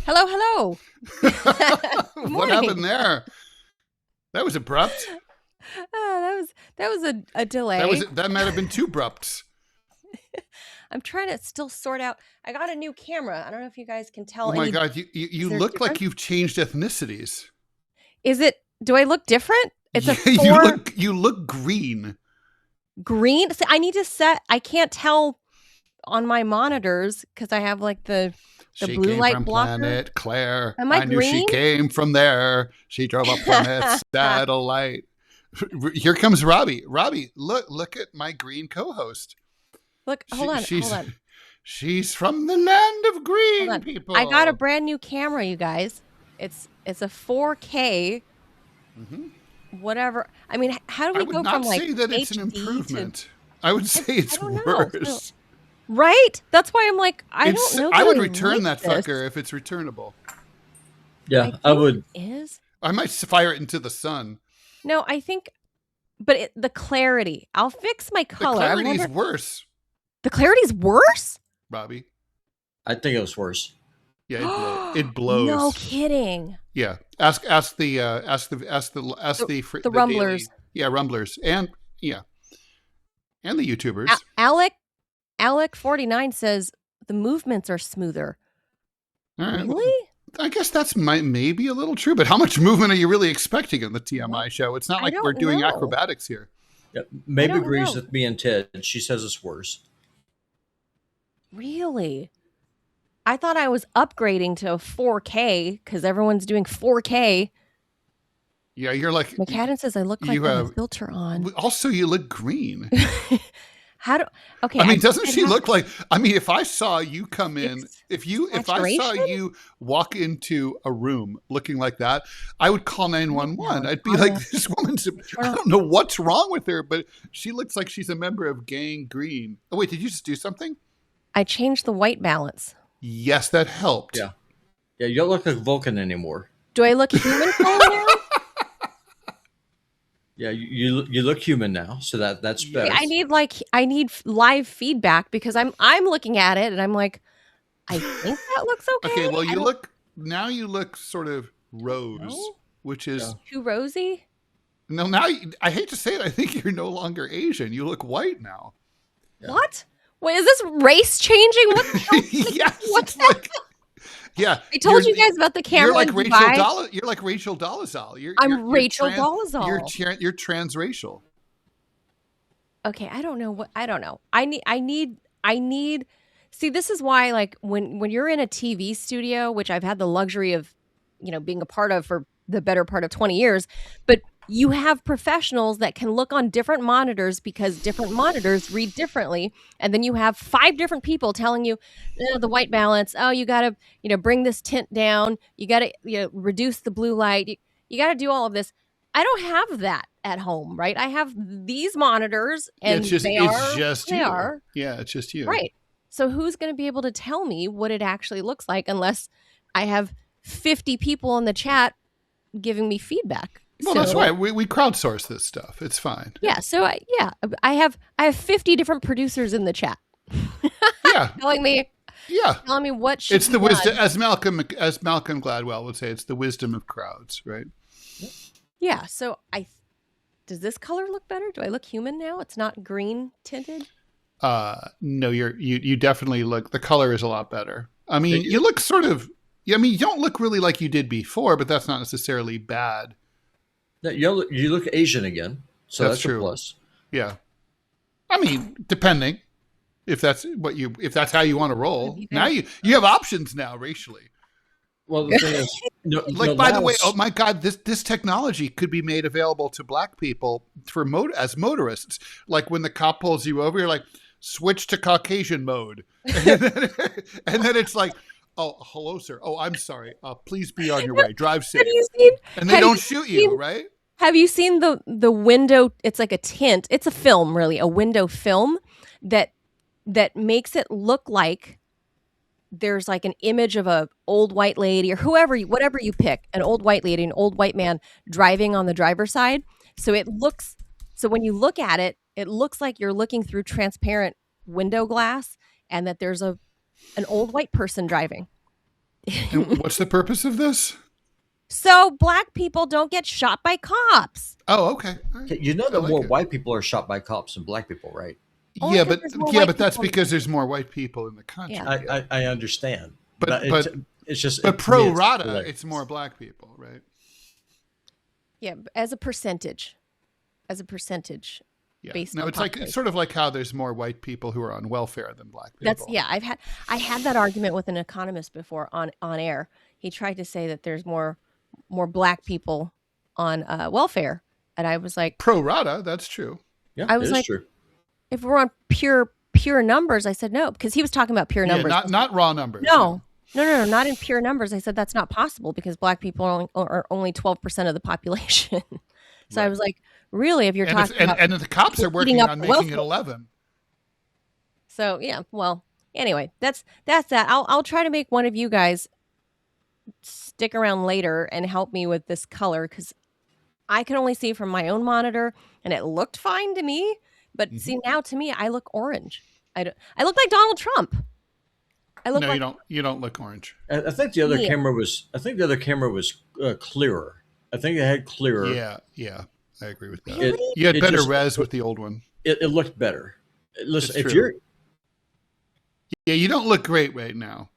Hello, hello. Good What morning. happened there? That was abrupt. That was a delay. That might have been too abrupt. I'm trying to still sort out. I got a new camera. I don't know if you guys can tell. Oh my God, you look like you've changed ethnicities. Is it? Do I look different? It's you look green. Green. See, I need to set. I can't tell on my monitors because I have like the blue light from blocker. Planet Claire. Am I knew green? She came from there. She drove a planet satellite. Here comes Robby. Robby, look at my green co-host. Look, hold on. She's from the land of green people. I got a brand new camera, you guys. It's a 4K. Mm-hmm. Whatever. I mean, how do we go from like I would not say that it's an improvement. I would say it's worse. Right? That's why I'm like, I don't know. I would return that fucker if it's returnable. Yeah, I would. I might fire it into the sun. No, I think, but the clarity. I'll fix my color. The clarity's worse. The clarity's worse? Robby. I think it was worse. Yeah, it blows. No kidding. Yeah, ask the rumblers. Rumblers, and the YouTubers. Alec 49 says the movements are smoother. All right. Really? Well, I guess that's maybe a little true, but how much movement are you really expecting in the TMI show? It's not like we're doing acrobatics here. Yeah, Maeve agrees with me and Ted. She says it's worse. Really? I thought I was upgrading to 4K because everyone's doing 4K. Yeah, you're like... McCadden says I look like I have a filter on. Also, you look green. Okay. I mean, doesn't she look like... I mean, if I saw you come in... If I saw you walk into a room looking like that, I would call 911. I'd be like, this woman's... I don't know what's wrong with her, but she looks like she's a member of Gang Green. Oh, wait, did you just do something? I changed the white balance. Yes, that helped. Yeah. Yeah, you don't look like Vulcan anymore. Do I look human color now? Yeah, you look human now, so that's better. I need live feedback because I'm looking at it and I'm like, I think that looks okay. Okay, well you look sort of rose, which is too rosy. No, now I hate to say it, I think you're no longer Asian. You look white now. Yeah. What? Wait, is this race changing? What the hell? Yes, what's that? Yeah, I told you guys about the camera. You're like Rachel Dolezal. I'm Rachel Dolezal. You're transracial. Okay, I don't know. I need. See, this is why, like, when you're in a TV studio, which I've had the luxury of, being a part of for the better part of 20 years, but you have professionals that can look on different monitors because different monitors read differently. And then you have 5 different people telling you the white balance. Oh, you got to, bring this tint down. You got to, reduce the blue light. You got to do all of this. I don't have that at home, right? I have these monitors and it's just you. Yeah, it's just you. Right. So who's going to be able to tell me what it actually looks like unless I have 50 people in the chat giving me feedback? Well, that's why we crowdsource this stuff. It's fine. Yeah. So I have 50 different producers in the chat. Yeah. telling me what should it's the wisdom, as Malcolm Gladwell would say, it's the wisdom of crowds, right? Yeah. So does this color look better? Do I look human now? It's not green tinted. No, you definitely look. The color is a lot better. I mean, you look sort of. I mean, you don't look really like you did before, but that's not necessarily bad. You look Asian again, so that's true. A plus. Yeah, I mean, depending if that's how you want to roll. Now you have options now racially. Well, the thing is, by the way, oh my God, this technology could be made available to Black people as motorists. Like when the cop pulls you over, you're like, switch to Caucasian mode, and then it's like, oh, hello, sir. Oh, I'm sorry. Please be on your way. Drive safe. And they don't shoot you, right? Have you seen the window? It's like a tint. It's a film, really, a window film that makes it look like there's like an image of a old white lady or whatever you pick, an old white lady, an old white man driving on the driver's side. So when you look at it, it looks like you're looking through transparent window glass and that there's an old white person driving. And what's the purpose of this? So black people don't get shot by cops. Oh, okay. All right. Okay, you know I that like more it. white people are shot by cops than black people, right? Only Yeah, 'cause but there's more white that's people. because there's more white people in the country. Yeah. I understand, But it's just but to me, pro it's rata, hilarious. it's more black people, right? Yeah, as a percentage. Yeah. Based No, on it's like population. it's sort of like how there's more white people who are on welfare than black people. I had that argument with an economist before on air. He tried to say that there's more black people on welfare, and I was like, Pro rata, that's true. Yeah, I it was is like, true. if we're on pure numbers, I said no, because he was talking about pure Yeah, numbers. not raw numbers. No, not in pure numbers. I said that's not possible because black people are only 12% of the population. So I Right. was like, really, if you're And talking about and the cops are people eating working up on the making it welfare. 11. So yeah, well, anyway, that's that. I'll try to make one of you guys stick around later and help me with this color because I can only see from my own monitor, and it looked fine to me. But Mm-hmm. see, now to me, I look orange. I look like Donald Trump. I look No, like you don't look orange. I think the other Yeah. camera was. I think the other camera was clearer. I think it had clearer. Yeah, I agree with that. Really? You had It better just- res with the old one. It looked better. Listen, It's if true. Yeah, you don't look great right now.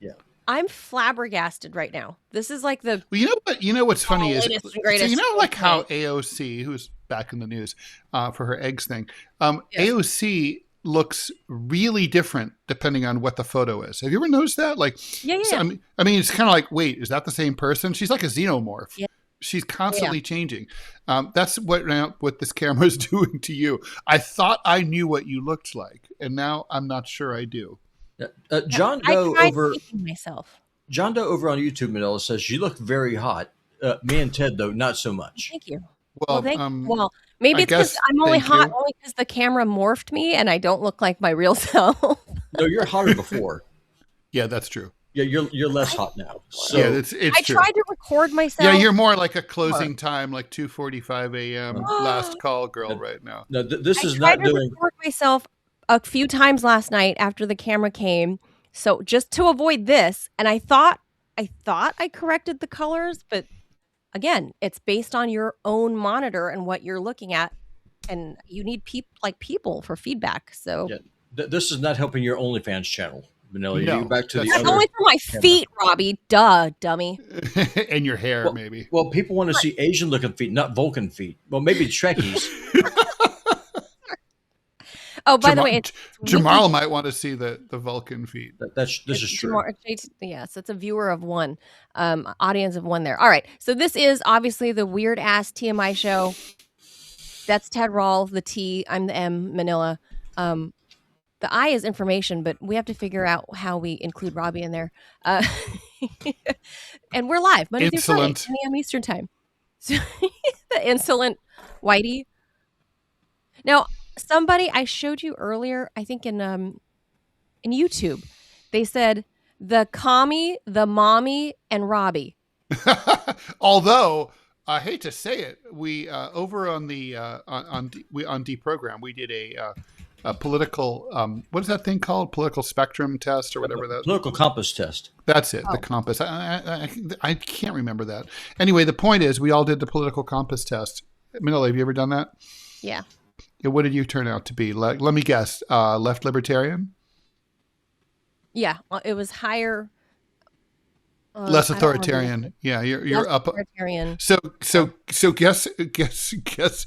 I'm flabbergasted right now. This is like the Well, you know what? You know what's funny is latest and so greatest you know like how thing. AOC, who's back in the news for her eggs thing, Yes. AOC looks really different depending on what the photo is. Have you ever noticed that? Like, Yeah. I mean, it's kind of like, wait, is that the same person? She's like a xenomorph. Yeah. She's constantly changing. That's what this camera is doing to you. I thought I knew what you looked like, and now I'm not sure I do. John I Doe tried over making myself. John Doe over on YouTube, Manila says you look very hot. Me and Ted though, not so much. Thank you. Well, Well, maybe I it's because guess- I'm only thank hot you. only because the camera morphed me and I don't look like my real self. No, you're hotter before. yeah, that's true. Yeah, you're less hot now. So Yeah, it's I true. tried to record myself. Yeah, you're more like a closing time, like 2:45 a.m. last call girl right now. no, this I is tried not to doing. record myself a few times last night after the camera came. So just to avoid this, and I thought I corrected the colors, but again, it's based on your own monitor and what you're looking at, and you need people for feedback. So Yeah, this is not helping your OnlyFans channel, Manila. No, You back to the that's that's other. only for my feet, Robbie. Duh, dummy. and your hair, Well, maybe. Well, people want to see Asian looking feet, not Vulcan feet. Well, maybe Trekkies. Oh, by the way, it's Jamal might want to see the Vulcan feet. This is true. Yes, it's a viewer of one, audience of one there. All right, so this is obviously the weird ass TMI show. That's Ted Rall, the T. I'm the M, Manila. The I is information, but we have to figure out how we include Robbie in there. And we're live Monday through Friday, Insolent. 10 a.m. Eastern time. So the insolent Whitey. Now, somebody I showed you earlier, I think in YouTube, they said the commie, the mommy, and Robbie. Although I hate to say it, we over on the on Deprogram we did a political what is that thing called? Political spectrum test or whatever that. Political compass test. That's it. The compass. I can't remember that. Anyway, the point is we all did the political compass test. Manila, have you ever done that? Yeah. What did you turn out to be? Let me guess. Left libertarian. Yeah. Well, it was higher. Less I don't remember. authoritarian. Yeah, you're Less up. authoritarian. So guess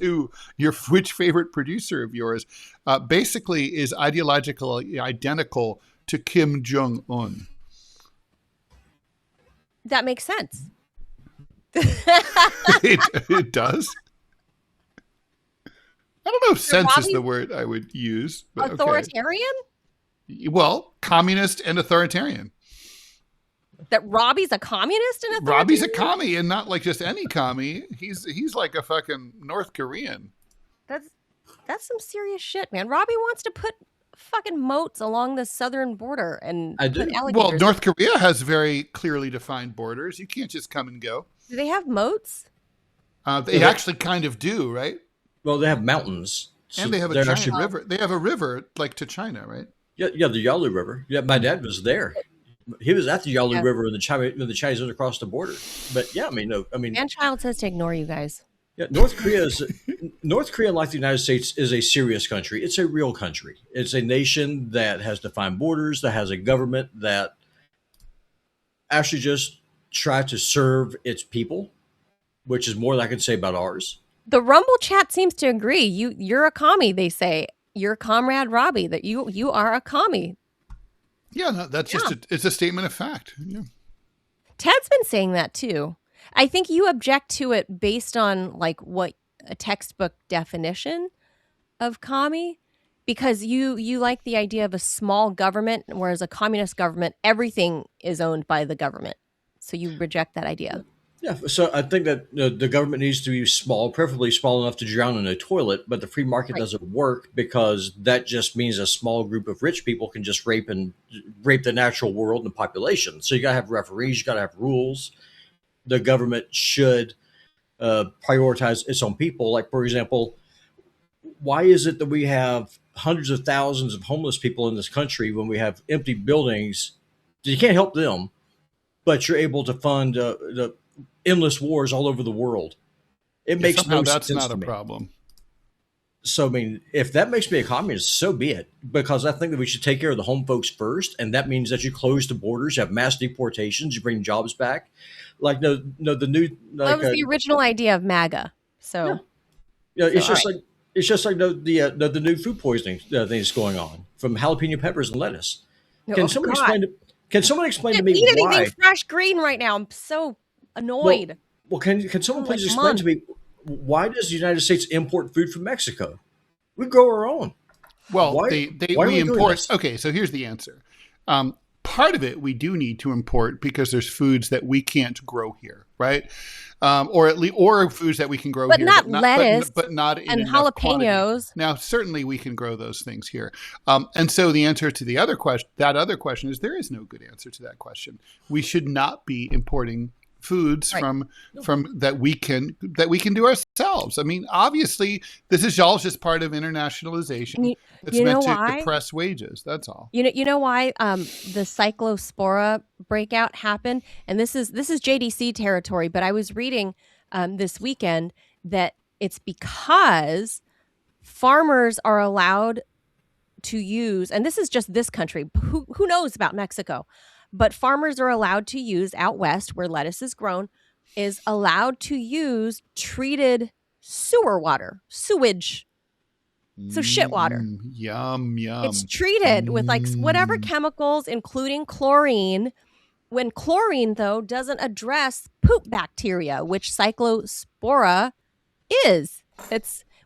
who which favorite producer of yours basically is ideologically identical to Kim Jong-un. That makes sense. It does. I don't know if sense is Robbie- the word I would use. But okay. Authoritarian? Well, communist and authoritarian. That Robbie's a communist and authoritarian? Robbie's a commie and not like just any commie. He's like a fucking North Korean. That's some serious shit, man. Robbie wants to put fucking moats along the southern border and I put do. alligators. Well, North Korea has very clearly defined borders. You can't just come and go. Do they have moats? They actually kind of do, right? Well, they have mountains. So And they have a they're giant actually- river. They have a river like to China, right? Yeah, the Yalu River. Yeah, my dad was there. He was at the Yalu Yeah. River when the Chinese went across the border. But yeah, I mean, no, I mean, Man-child says to ignore you guys. yeah, North Korea, like the United States, is a serious country. It's a real country. It's a nation that has defined borders, that has a government that actually just try to serve its people, which is more than I can say about ours. The Rumble chat seems to agree. You're a commie, they say. Your comrade Robby, that you are a commie. Yeah, no, that's it's a statement of fact. Yeah. Ted's been saying that too. I think you object to it based on like what a textbook definition of commie, because you like the idea of a small government, whereas a communist government, everything is owned by the government. So you reject that idea. Yeah, so I think that the government needs to be small, preferably small enough to drown in a toilet. But the free market doesn't work because that just means a small group of rich people can just rape the natural world and the population. So you got to have referees, you got to have rules. The government should prioritize its own people. Like, for example, why is it that we have hundreds of thousands of homeless people in this country when we have empty buildings? You can't help them, but you're able to fund the endless wars all over the world. It makes somehow no that's sense not to a me. problem. So, I mean, if that makes me a communist, so be it. Because I think that we should take care of the home folks first, and that means that you close the borders, you have mass deportations, you bring jobs back. Like, the new That was the original idea of MAGA. So, it's just like the new food poisoning thing that's going on from jalapeno peppers and lettuce. Can someone explain to me eat why? anything fresh green right now. I'm so annoyed. Well, can someone please explain to me why does the United States import food from Mexico? We grow our own. Well, Why are we doing import. this? Okay, so here's the answer. Part of it we do need to import because there's foods that we can't grow here, right? Or at least, or foods that we can grow But here, not lettuce but not in and enough quantity. jalapenos. Now, certainly we can grow those things here, and so the answer to the other question, is there is no good answer to that question. We should not be importing foods from that we can do ourselves. I mean, obviously, this is all just part of internationalization. It's meant to depress wages. That's all. You know why the cyclospora breakout happened, and this is JDC territory. But I was reading this weekend that it's because farmers are allowed to use, and this is just this country. Who knows about Mexico? But farmers are allowed to use out west, where lettuce is grown, is allowed to use treated sewer water, sewage. So shit water. Yum. It's treated with like whatever chemicals, including chlorine. When chlorine, though, doesn't address poop bacteria, which cyclospora is.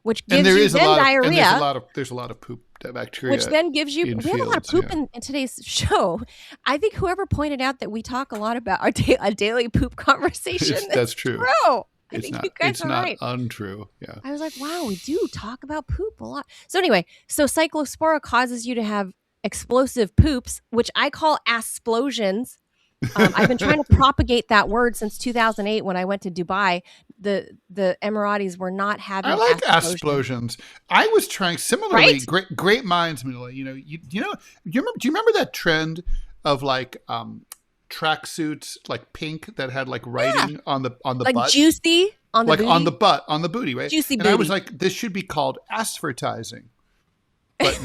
Which gives you diarrhea. And there's a lot of poop bacteria. Which then gives you. We have a lot of poop in today's show. I think whoever pointed out that we talk a lot about a daily poop conversation. That's true. I think you guys are right. It's not untrue. Yeah. I was like, wow, we do talk about poop a lot. So anyway, cyclospora causes you to have explosive poops, which I call asplosions. I've been trying to propagate that word since 2008 when I went to Dubai. The Emiratis were not having. I like asplosions. I was trying similarly. Right? Great minds, Manila. Do you remember that trend of like tracksuits, like pink, that had like writing on the like butt, juicy on the like booty? on the booty, right? Juicy and booty. I was like, this should be called asphertizing. But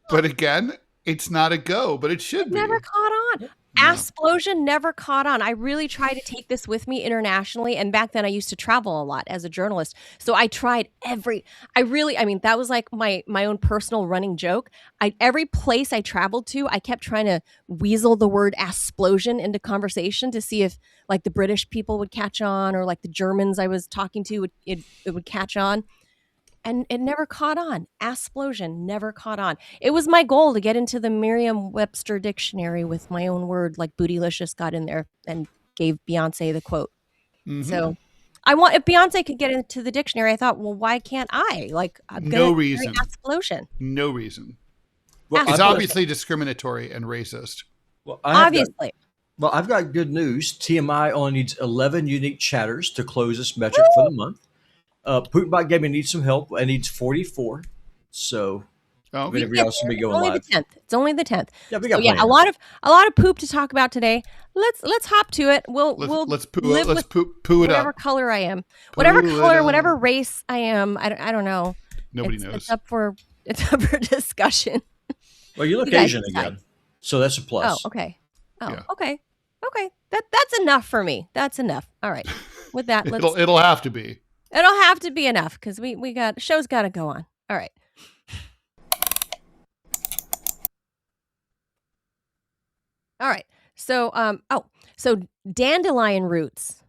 but again, it's not a go, but it should be. Never caught on. Asplosion never caught on. I really tried to take this with me internationally. And back then I used to travel a lot as a journalist. So I tried that was like my own personal running joke. Every place I traveled to, I kept trying to weasel the word asplosion into conversation to see if like the British people would catch on, or like the Germans I was talking to, it would catch on. And it never caught on. Asplosion never caught on. It was my goal to get into the Merriam-Webster dictionary with my own word, like Bootylicious got in there and gave Beyonce the quote. Mm-hmm. So if Beyonce could get into the dictionary, I thought, well, why can't I? Like, no reason. Asplosion. No reason. Well, it's obviously discriminatory and racist. Well, obviously. I've got good news. TMI only needs 11 unique chatters to close this metric for the month. Poopbot Gaming needs some help. It needs 44. So Oh, But We everybody get else will there. be It's going only live. the 10th. It's only the 10th. Yeah, we So got yeah, plenty of a lot of poop to talk about today. Let's hop to it. We'll let's live with poo it whatever up. color I am, whatever Poo it color, whatever up. race I am. I don't know. Nobody It's knows. up for discussion. Well, you look You guys Asian decide. again, so that's a Oh, plus. okay. Oh, Yeah. okay. Okay. That's enough for me. That's enough. All right. With that, It'll have to be. it'll have to be enough because we got show's got to go on. All right. All right. So so dandelion roots.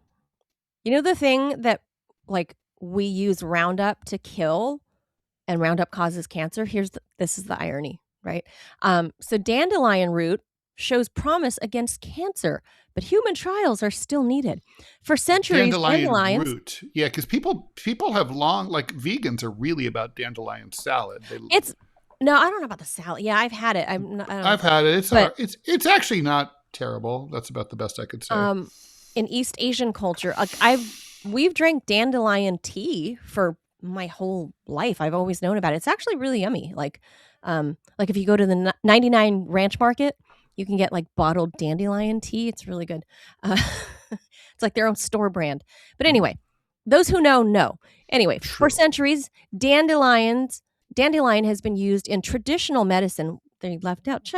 You know the thing that like we use Roundup to kill, and Roundup causes cancer. This is the irony, right? So dandelion root shows promise against cancer, but human trials are still needed. For centuries, Dandelion dandelions. root. Yeah, because people have long, like, vegans are really about dandelion salad. No, I don't know about the salad. Yeah, I've had it. I don't I've know. had it. But It's actually not terrible. That's about the best I could say. in East Asian culture, like we've drank dandelion tea for my whole life. I've always known about it. It's actually really yummy. Like if you go to the 99 Ranch Market, you can get like bottled dandelion tea. It's really good. It's like their own store brand. But anyway, those who know. Anyway, True. for centuries, dandelion has been used in traditional medicine. They left out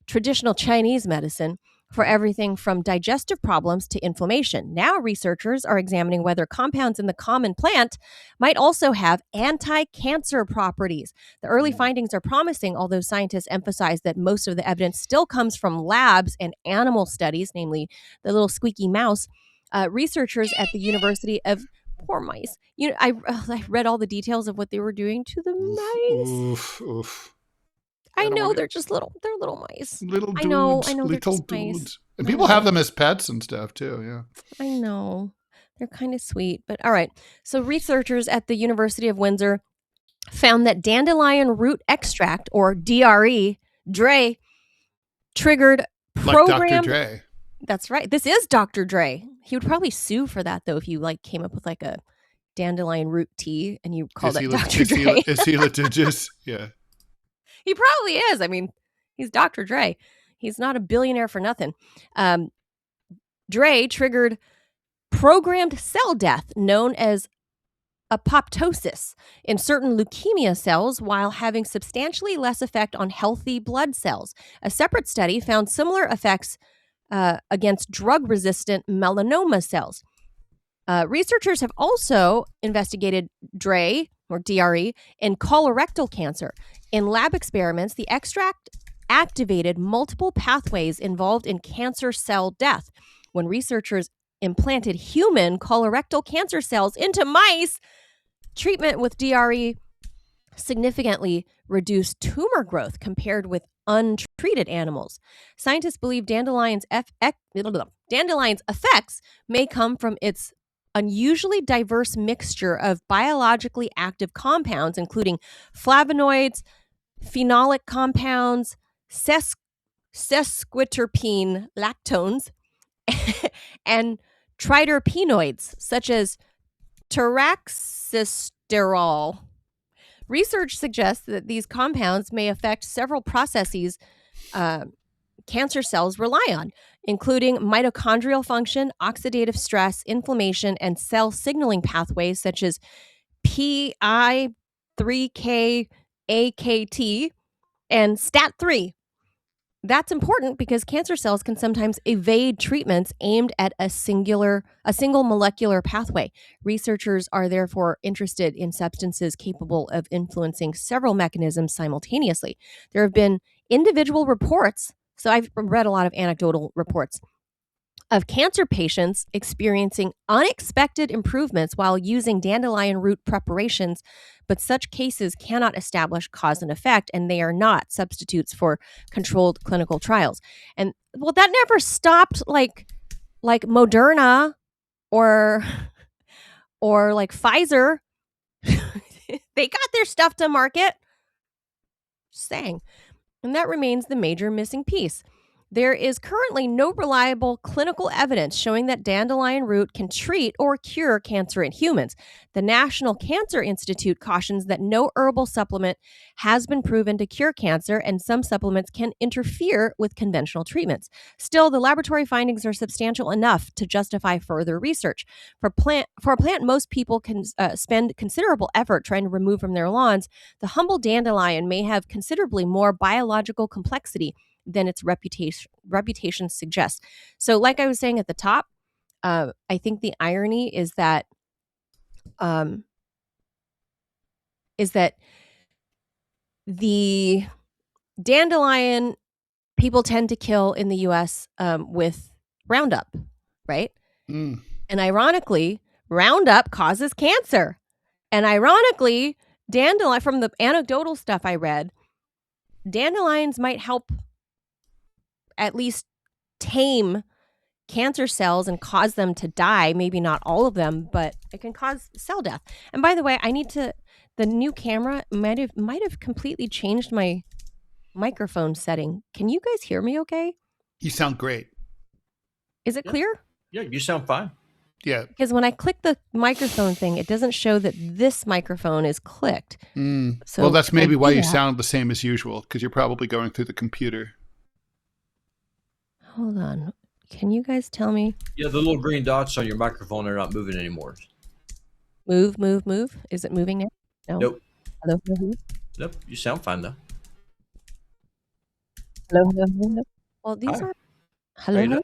traditional Chinese medicine for everything from digestive problems to inflammation. Now, researchers are examining whether compounds in the common plant might also have anti-cancer properties. The early findings are promising, although scientists emphasize that most of the evidence still comes from labs and animal studies, namely the little squeaky mouse. Researchers at the University of Poor mice. I read all the details of what they were doing to the mice. Oof. I know wanna- they're they're little mice. Little I dudes. know they're Little just mice. dudes. And people have them as pets and stuff too, yeah. I know. They're kind of sweet, but all right. So researchers at the University of Windsor found that dandelion root extract, or DRE, Dre, triggered Like Dr. programmed. Dre. That's right. This is Dr. Dre. He would probably sue for that though if you like came up with like a dandelion root tea and you called it Dr. Dre. Is he litigious? Yeah. He probably is. I mean, he's Dr. Dre. He's not a billionaire for nothing. Dre triggered programmed cell death known as apoptosis in certain leukemia cells while having substantially less effect on healthy blood cells. A separate study found similar effects against drug-resistant melanoma cells. Researchers have also investigated DRE in colorectal cancer. In lab experiments, the extract activated multiple pathways involved in cancer cell death. When researchers implanted human colorectal cancer cells into mice, treatment with DRE significantly reduced tumor growth compared with untreated animals. Scientists believe dandelions' effects may come from its unusually diverse mixture of biologically active compounds, including flavonoids, phenolic compounds, sesquiterpene lactones, and triterpenoids, such as taraxisterol. Research suggests that these compounds may affect several processes cancer cells rely on, including mitochondrial function, oxidative stress, inflammation, and cell signaling pathways such as PI3K, AKT, and STAT3. That's important because cancer cells can sometimes evade treatments aimed at a single molecular pathway. Researchers are therefore interested in substances capable of influencing several mechanisms simultaneously. There have been individual reports, so I've read a lot of anecdotal reports, of cancer patients experiencing unexpected improvements while using dandelion root preparations, but such cases cannot establish cause and effect, and they are not substitutes for controlled clinical trials. And well, that never stopped like Moderna or like Pfizer. They got their stuff to market. Just saying. And that remains the major missing piece. There is currently no reliable clinical evidence showing that dandelion root can treat or cure cancer in humans. The National Cancer Institute cautions that no herbal supplement has been proven to cure cancer, and some supplements can interfere with conventional treatments. Still, the laboratory findings are substantial enough to justify further research. For a plant most people can spend considerable effort trying to remove from their lawns, the humble dandelion may have considerably more biological complexity than its reputation suggests. So, like I was saying at the top, I think the irony um, is that the dandelion people tend to kill in the U.S. With Roundup, right? Mm. And ironically, Roundup causes cancer. And ironically, dandelion, from the anecdotal stuff I read, dandelions might help at least tame cancer cells and cause them to die. Maybe not all of them, but it can cause cell death. And by the way, the new camera might have completely changed my microphone setting. Can you guys hear me okay? You sound great. Is it clear? Yeah, you sound fine. Yeah. Because when I click the microphone thing, it doesn't show that this microphone is clicked. So well, that's maybe why you sound the same as usual, because you're probably going through the computer. Hold on. Can you guys tell me? Yeah, the little green dots on your microphone are not moving anymore. Move. Is it moving now? No. Nope. Hello, hello. Nope. You sound fine though. Hello. Well, these Hi. are. How you Hello. doing?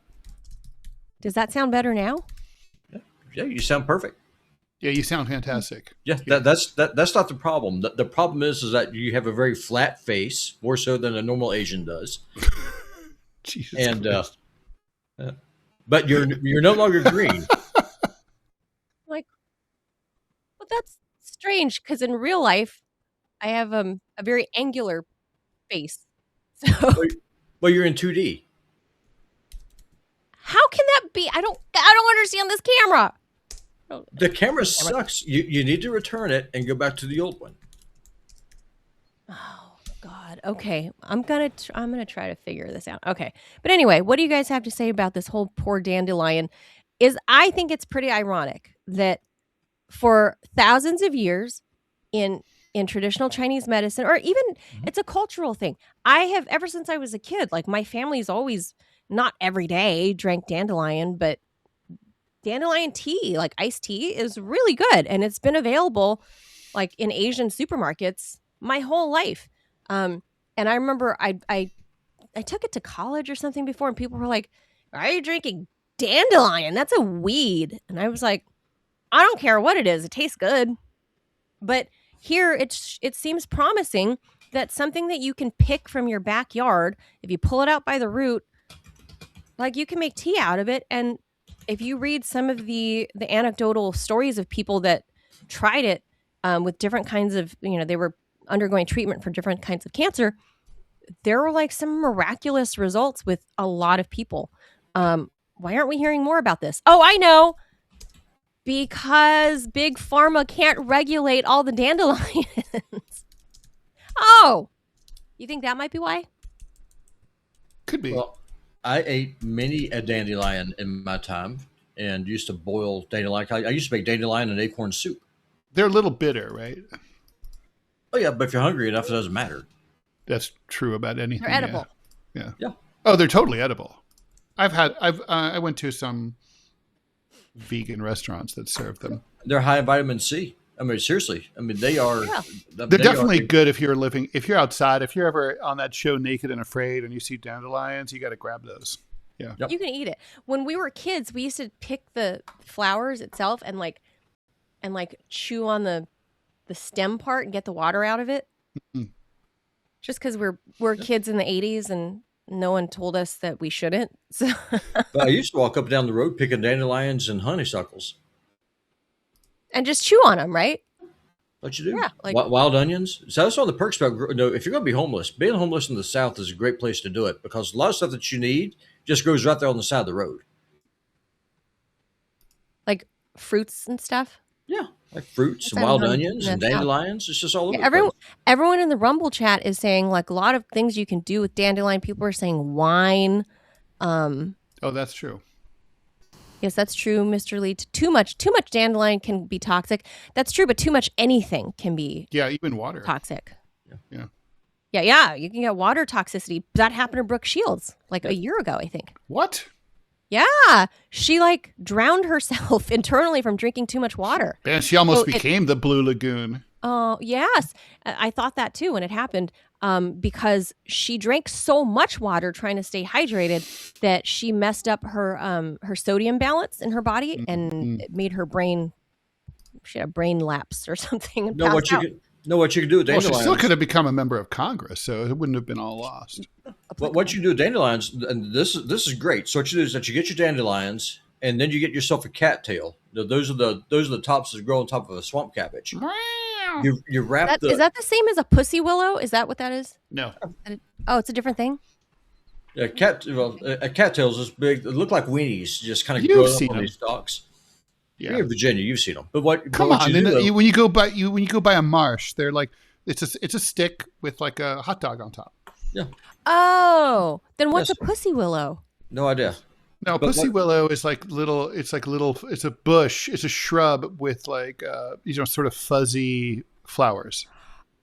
Does that sound better now? Yeah, you sound perfect. Yeah, you sound fantastic. Yeah, that's not the problem. The problem is that you have a very flat face, more so than a normal Asian does. Jesus And Christ. but you're no longer green. Like, well, that's strange because in real life, I have a very angular face. So Well, you're in 2D. how can that be? I don't understand this camera. The camera sucks. You need to return it and go back to the old one. Oh God. Okay, I'm gonna try to figure this out. Okay, but anyway, what do you guys have to say about this whole poor dandelion? I think it's pretty ironic that for thousands of years in traditional Chinese medicine, or even it's a cultural thing. I have ever since I was a kid, like my family's always, not every day, drank dandelion, but dandelion tea, like iced tea, is really good, and it's been available like in Asian supermarkets my whole life. And I remember I took it to college or something before, and people were like, "Why are you drinking dandelion? That's a weed." And I was like, "I don't care what it is; it tastes good." But here, it seems promising that something that you can pick from your backyard, if you pull it out by the root, like you can make tea out of it. And if you read some of the anecdotal stories of people that tried it with different kinds of, they were undergoing treatment for different kinds of cancer, there were like some miraculous results with a lot of people. Why aren't we hearing more about this? Oh, I know. Because Big Pharma can't regulate all the dandelions. Oh, you think that might be why? Could be. Well, I ate many a dandelion in my time and used to boil dandelion. I used to make dandelion and acorn soup. They're a little bitter, right? Oh yeah, but if you're hungry enough, it doesn't matter. That's true about anything. They're edible. Yeah. Yeah. Oh, they're totally edible. I went to some vegan restaurants that serve them. They're high in vitamin C. I mean, seriously. I mean, they are. Yeah. They're definitely good if you're outside. If you're ever on that show Naked and Afraid and you see dandelions, you got to grab those. Yeah. Yep. You can eat it. When we were kids, we used to pick the flowers itself and chew on the stem part and get the water out of it. Mm-hmm. Just because we're kids in the 80s and no one told us that we shouldn't. So But I used to walk up and down the road picking dandelions and honeysuckles. and just chew on them, right? What you do? Yeah, like- Wild onions. So that's one of the perks about. No, if you're going to be homeless, being homeless in the South is a great place to do it because a lot of stuff that you need just grows right there on the side of the road. Like fruits and stuff. Yeah, like fruits and That's wild in the- onions in and the South. dandelions. It's just all over. Yeah, the place. everyone in the Rumble chat is saying like a lot of things you can do with dandelion. People are saying wine. Oh, that's true. Yes, that's true, Mr. Lee. Too much dandelion can be toxic. That's true, but too much anything can be Yeah, even water. toxic. Yeah. Yeah. You can get water toxicity. That happened to Brooke Shields like a year ago, I think. What? Yeah, she like drowned herself internally from drinking too much water. Man, she almost became the Blue Lagoon. Oh, yes. I thought that too when it happened, because she drank so much water trying to stay hydrated that she messed up her sodium balance in her body, and it made her brain. She had a brain lapse or something. And Know what passed you out. can what you can do with Well, she dandelions. still could have become a member of Congress, so it wouldn't have been all lost. What you do with dandelions, and this is great. So what you do is that you get your dandelions, and then you get yourself a cattail. Those are the tops that grow on top of a swamp cabbage. You wrap Is that the same as a pussy willow? Is that what that is? No. Oh, it's a different thing. a cattails this big. They look like weenies, just kind of You've grow up seen on them. these stalks. Yeah. You're in Virginia, you've seen them. But what? Come what on, you do, though- when you go by a marsh, they're like it's a stick with like a hot dog on top. yeah, Oh, then what's Yes. a pussy willow? no idea. No, But pussy what- willow is like little. It's like little. It's a bush. It's a shrub with like sort of fuzzy flowers.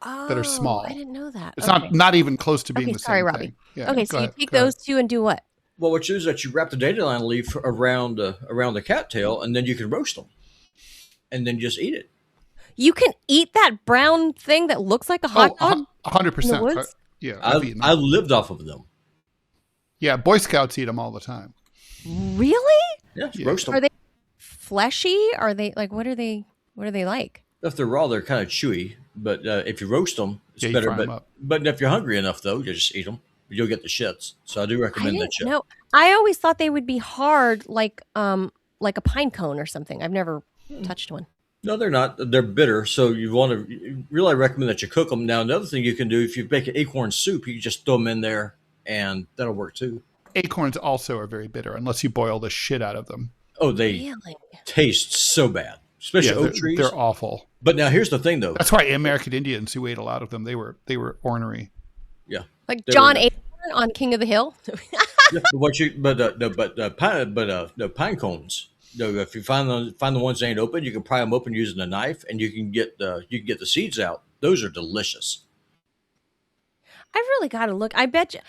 Oh, That are small. I didn't know that. It's Okay. not even close to being Okay, the sorry, same Robby. thing. Yeah, Okay, go so you ahead, take go ahead. those two and do what? Well, what you do is that you wrap the dandelion leaf around the cattail, and then you can roast them, and then just eat it. You can eat that brown thing that looks like a hot dog? 100%. woods? Yeah, I've eaten I them. lived off of them. Yeah, Boy Scouts eat them all the time. Really? Yeah, Yeah. roast them. Are they fleshy? Are they like what are they like? If they're raw, they're kind of chewy. But if you roast them, it's Yeah, you better. fry 'em up. But if you're hungry enough, though, you just eat them. You'll get the shits. So I do I recommend that didn't you. know. I always thought they would be hard like a pine cone or something. I've never touched one. No, they're not. They're bitter. So really recommend that you cook them. Now, another thing you can do, if you make an acorn soup, you can just throw them in there, and that'll work too. Acorns also are very bitter unless you boil the shit out of them. Oh, they Really? taste so bad, especially Yeah, oak trees. they're awful. But now here's the thing, though. That's why American Indians who ate a lot of them, they were ornery. Yeah, Like They John were- Acorn on King of the Hill? yeah, but pine cones. No, if you find the ones that ain't open, you can pry them open using a knife, and you can get the seeds out. Those are delicious. I've really got to look. I bet you,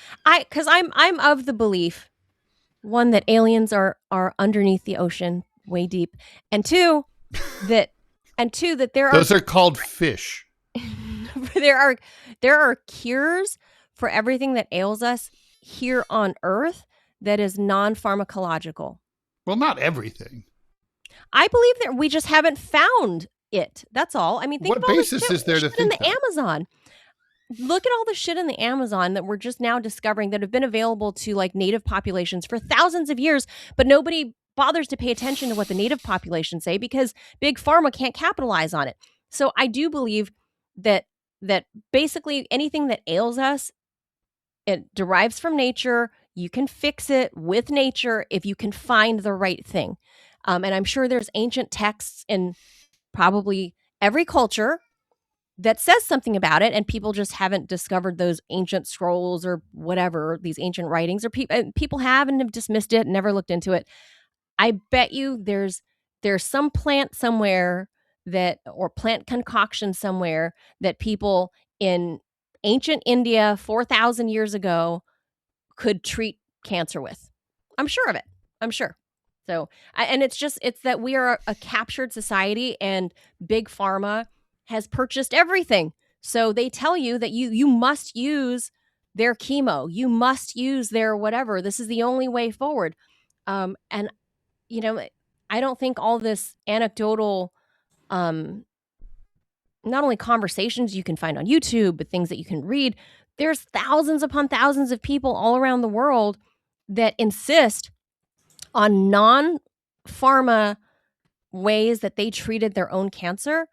because I'm of the belief, one, that aliens are underneath the ocean, way deep, and two, that there are Those are called fish. there are cures for everything that ails us here on Earth that is non-pharmacological. Well, not everything. I believe that we just haven't found it. That's all. I mean, think What about all the basis shit- is there to shit in think the that? Amazon? Look at all the shit in the Amazon that we're just now discovering that have been available to like native populations for thousands of years, but nobody bothers to pay attention to what the native populations say because big pharma can't capitalize on it. So I do believe that basically anything that ails us, it derives from nature. You can fix it with nature if you can find the right thing. And I'm sure there's ancient texts in probably every culture that says something about it, and people just haven't discovered those ancient scrolls or whatever, these ancient writings, or people have and have dismissed it and never looked into it. I bet you there's some plant somewhere or plant concoction somewhere that people in ancient India 4,000 years ago could treat cancer with. I'm sure of it. I'm sure. So, and it's that we are a captured society, and big pharma has purchased everything. So they tell you that you must use their chemo, you must use their whatever. This is the only way forward. And I don't think all this anecdotal, not only conversations you can find on YouTube, but things that you can read. There's thousands upon thousands of people all around the world that insist on non-pharma ways that they treated their own cancer,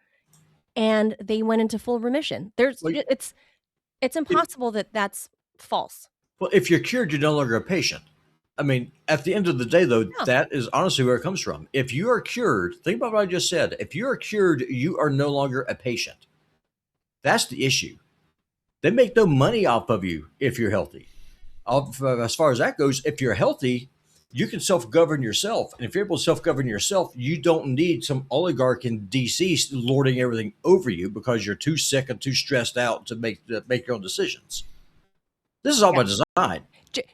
and they went into full remission. It's impossible that that's false. Well, if you're cured, you're no longer a patient. I mean, at the end of the day, though, Yeah. that is honestly where it comes from. If you are cured, think about what I just said. If you are cured, you are no longer a patient. That's the issue. They make no money off of you if you're healthy. as far as that goes, if you're healthy, you can self-govern yourself. And if you're able to self-govern yourself, you don't need some oligarch in DC lording everything over you because you're too sick and too stressed out to make your own decisions. This is all by design.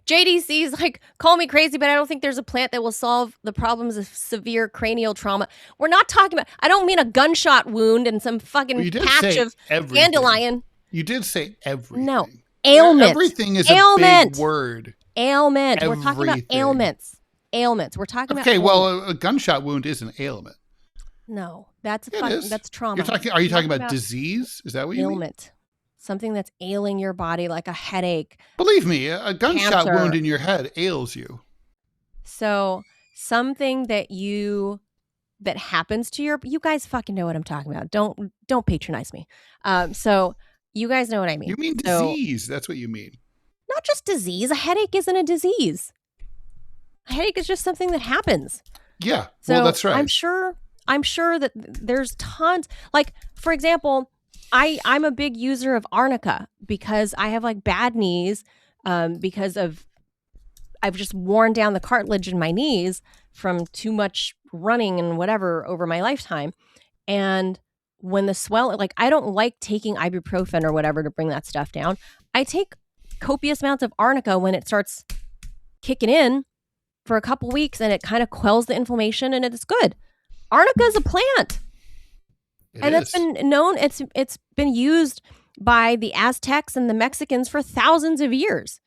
JDC is like, call me crazy, but I don't think there's a plant that will solve the problems of severe cranial trauma. We're not talking about, I don't mean a gunshot wound and some fucking patch of dandelion. You did say everything. No. Ailment. Everything is a big word. Ailment. We're talking about ailments. Ailments. We're talking about ailments. Well, a gunshot wound is an ailment. No, that's trauma. Are you talking about disease? Is that what you mean? Ailment. Something that's ailing your body, like a headache. Believe me, a gunshot wound in your head ails you. So something that happens to you guys fucking know what I'm talking about. Don't patronize me. So you guys know what I mean. You mean disease. That's what you mean. Not just disease. A headache isn't a disease. A headache is just something that happens. Yeah. Well, that's right. I'm sure that there's tons. Like, for example, I'm a big user of arnica because I have like bad knees because I've just worn down the cartilage in my knees from too much running and whatever over my lifetime. And when the swell, like I don't like taking ibuprofen or whatever to bring that stuff down. I take copious amounts of arnica when it starts kicking in for a couple weeks and it kind of quells the inflammation and it's good. Arnica is a plant. It's been known, it's been used by the Aztecs and the Mexicans for thousands of years.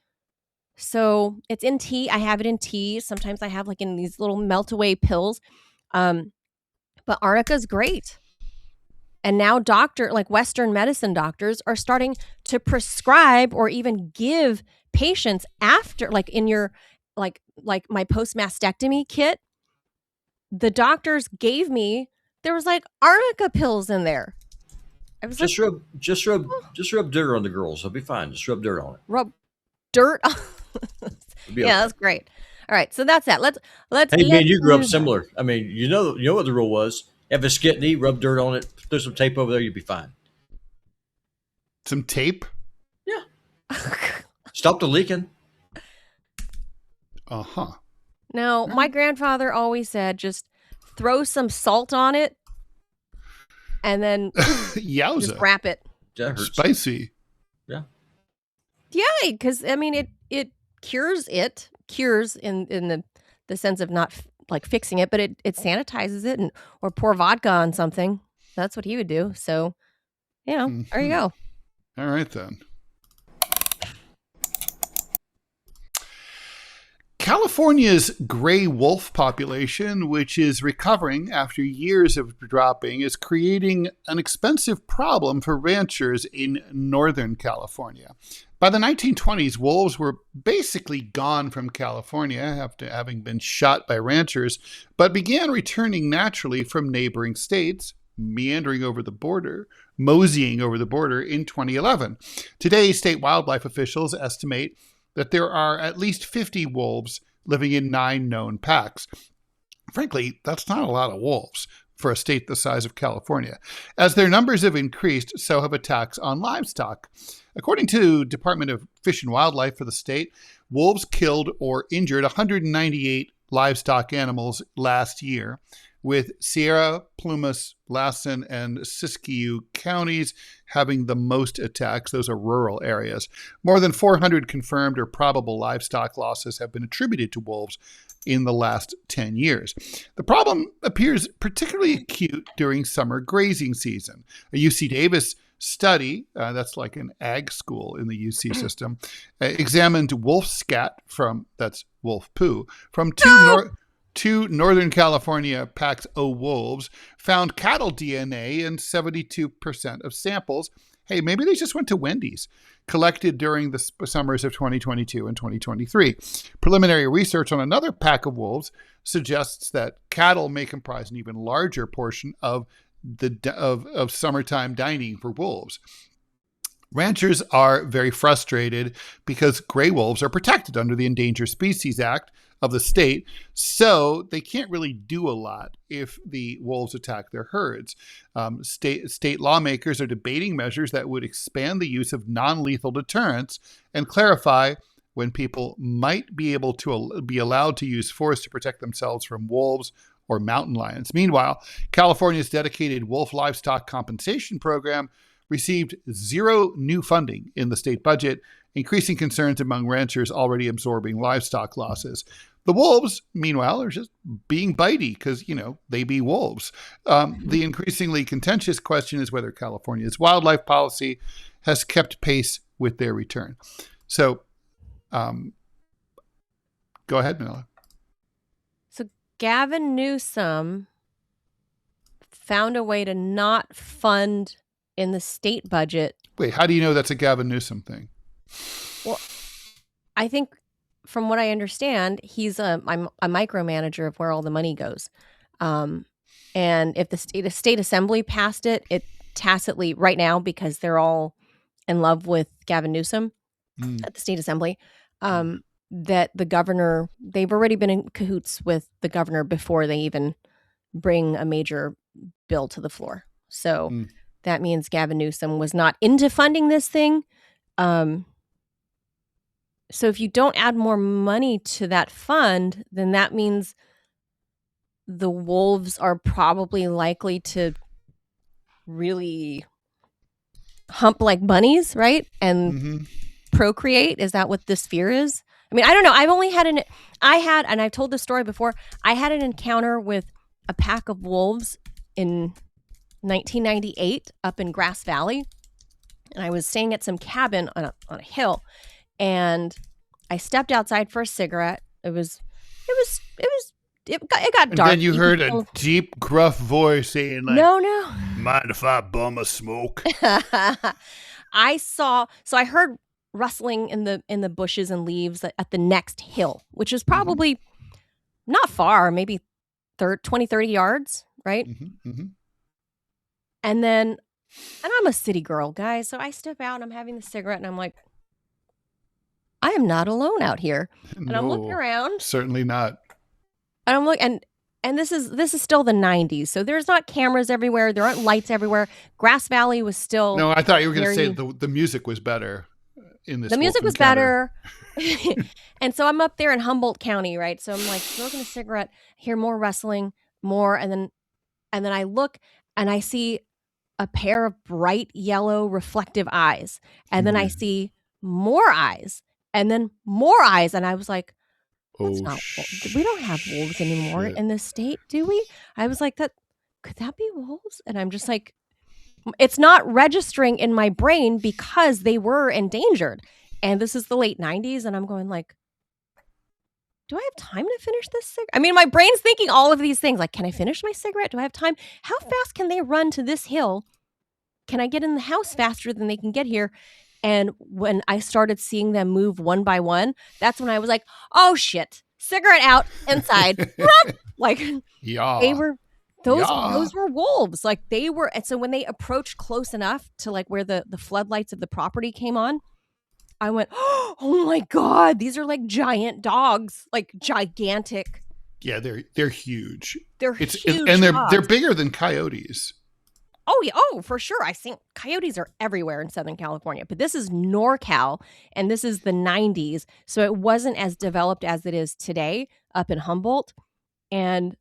So it's in tea. I have it in tea. Sometimes I have like in these little melt away pills. But arnica is great. And now Western medicine doctors are starting to prescribe or even give patients after, like in your, like my post-mastectomy kit, the doctors gave me, there was like arnica pills in there. I was just rub dirt on the girls. It'll be fine. Just rub dirt on it. Rub dirt on yeah, that's great. All right, so that's that. Let's. Hey man, you grew up similar. I mean, you know what the rule was. You have a skit knee, rub dirt on it, throw some tape over there, you'll be fine. Some tape? Yeah. Stop the leaking. Uh-huh. No, my grandfather always said just throw some salt on it and then just wrap it. That hurts. Spicy. Yeah. Yeah, because I mean it cures in the sense of not like fixing it, but it sanitizes it or pour vodka on something. That's what he would do. So, there you go. All right then. California's gray wolf population, which is recovering after years of dropping, is creating an expensive problem for ranchers in Northern California. By the 1920s, wolves were basically gone from California after having been shot by ranchers, but began returning naturally from neighboring states, moseying over the border in 2011. Today, state wildlife officials estimate that there are at least 50 wolves living in 9 known packs. Frankly, that's not a lot of wolves for a state the size of California. As their numbers have increased, so have attacks on livestock. According to Department of Fish and Wildlife for the state, wolves killed or injured 198 livestock animals last year, with Sierra, Plumas, Lassen, and Siskiyou counties having the most attacks. Those are rural areas. More than 400 confirmed or probable livestock losses have been attributed to wolves in the last 10 years. The problem appears particularly acute during summer grazing season. A UC Davis study, that's like an ag school in the UC system, examined wolf scat that's wolf poo, from two Northern California packs of wolves, found cattle DNA in 72% of samples. Hey, maybe they just went to Wendy's, collected during the summers of 2022 and 2023. Preliminary research on another pack of wolves suggests that cattle may comprise an even larger portion of summertime dining for wolves. Ranchers are very frustrated because gray wolves are protected under the Endangered Species Act of the state, so they can't really do a lot if the wolves attack their herds. State lawmakers are debating measures that would expand the use of non-lethal deterrents and clarify when people might be able to be allowed to use force to protect themselves from wolves or mountain lions. Meanwhile, California's dedicated wolf livestock compensation program received zero new funding in the state budget, increasing concerns among ranchers already absorbing livestock losses. The wolves, meanwhile, are just being bitey because, they be wolves. The increasingly contentious question is whether California's wildlife policy has kept pace with their return. So, go ahead, Manila. So Gavin Newsom found a way to not fund in the state budget. Wait, how do you know that's a Gavin Newsom thing? Well, I think from what I understand, he's a micromanager of where all the money goes. And if the state assembly passed it, it tacitly right now, because they're all in love with Gavin Newsom at the state assembly, that the governor, they've already been in cahoots with the governor before they even bring a major bill to the floor. So that means Gavin Newsom was not into funding this thing. So if you don't add more money to that fund, then that means the wolves are probably likely to really hump like bunnies, right? And procreate. Is that what this fear is? I mean, I don't know. And I've told this story before, I had an encounter with a pack of wolves in 1998 up in Grass Valley. And I was staying at some cabin on a hill. And I stepped outside for a cigarette. It got dark. And then you heard a deep, gruff voice saying, like, No. Mind if I bum a smoke? I heard rustling in the bushes and leaves at the next hill, which is probably not far, maybe 20, 30 yards, right? And I'm a city girl, guys. So I step out and I'm having the cigarette and I'm like, I am not alone out here. And I'm looking around. Certainly not. And I'm looking, and this is still the 90s. So there's not cameras everywhere. There aren't lights everywhere. Grass Valley was still. No, I thought you were going to say the music was better in this. The music was better. And so I'm up there in Humboldt County, right? So I'm like smoking a cigarette, hear more rustling, more. And then I look and I see a pair of bright yellow reflective eyes. And then I see more eyes. And then more eyes. And I was like, we don't have wolves anymore in this state, do we? I was like, could that be wolves? And I'm just like, it's not registering in my brain because they were endangered. And this is the late 90s. And I'm going like, do I have time to finish this cigarette? I mean, my brain's thinking all of these things. Like, can I finish my cigarette? Do I have time? How fast can they run to this hill? Can I get in the house faster than they can get here? And when I started seeing them move one by one, that's when I was like, oh shit, cigarette out, inside. Like, they were, those were wolves. Like they were. And so when they approached close enough to like where the floodlights of the property came on, I went, oh my God, these are like giant dogs, like gigantic. Yeah, they're huge. They're huge. And they're bigger than coyotes. Oh, yeah. Oh, for sure. I think coyotes are everywhere in Southern California, but this is NorCal and this is the 90s. So it wasn't as developed as it is today up in Humboldt. And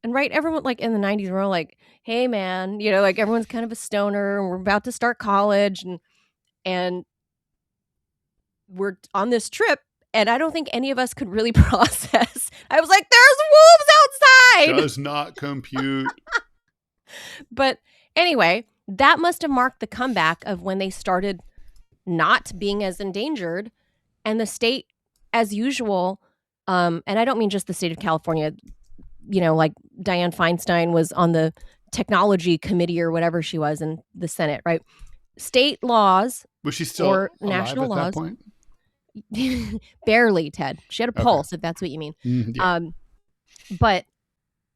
right, everyone like in the 90s, we're all like, hey man, like everyone's kind of a stoner and we're about to start college and we're on this trip. And I don't think any of us could really process. I was like, there's wolves outside. Does not compute. But anyway, that must have marked the comeback of when they started not being as endangered and the state as usual. And I don't mean just the state of California, like Dianne Feinstein was on the technology committee or whatever she was in the Senate, right? State laws. Was she still or alive national at laws. that point? Barely, Ted. She had a pulse, if that's what you mean. Yeah. But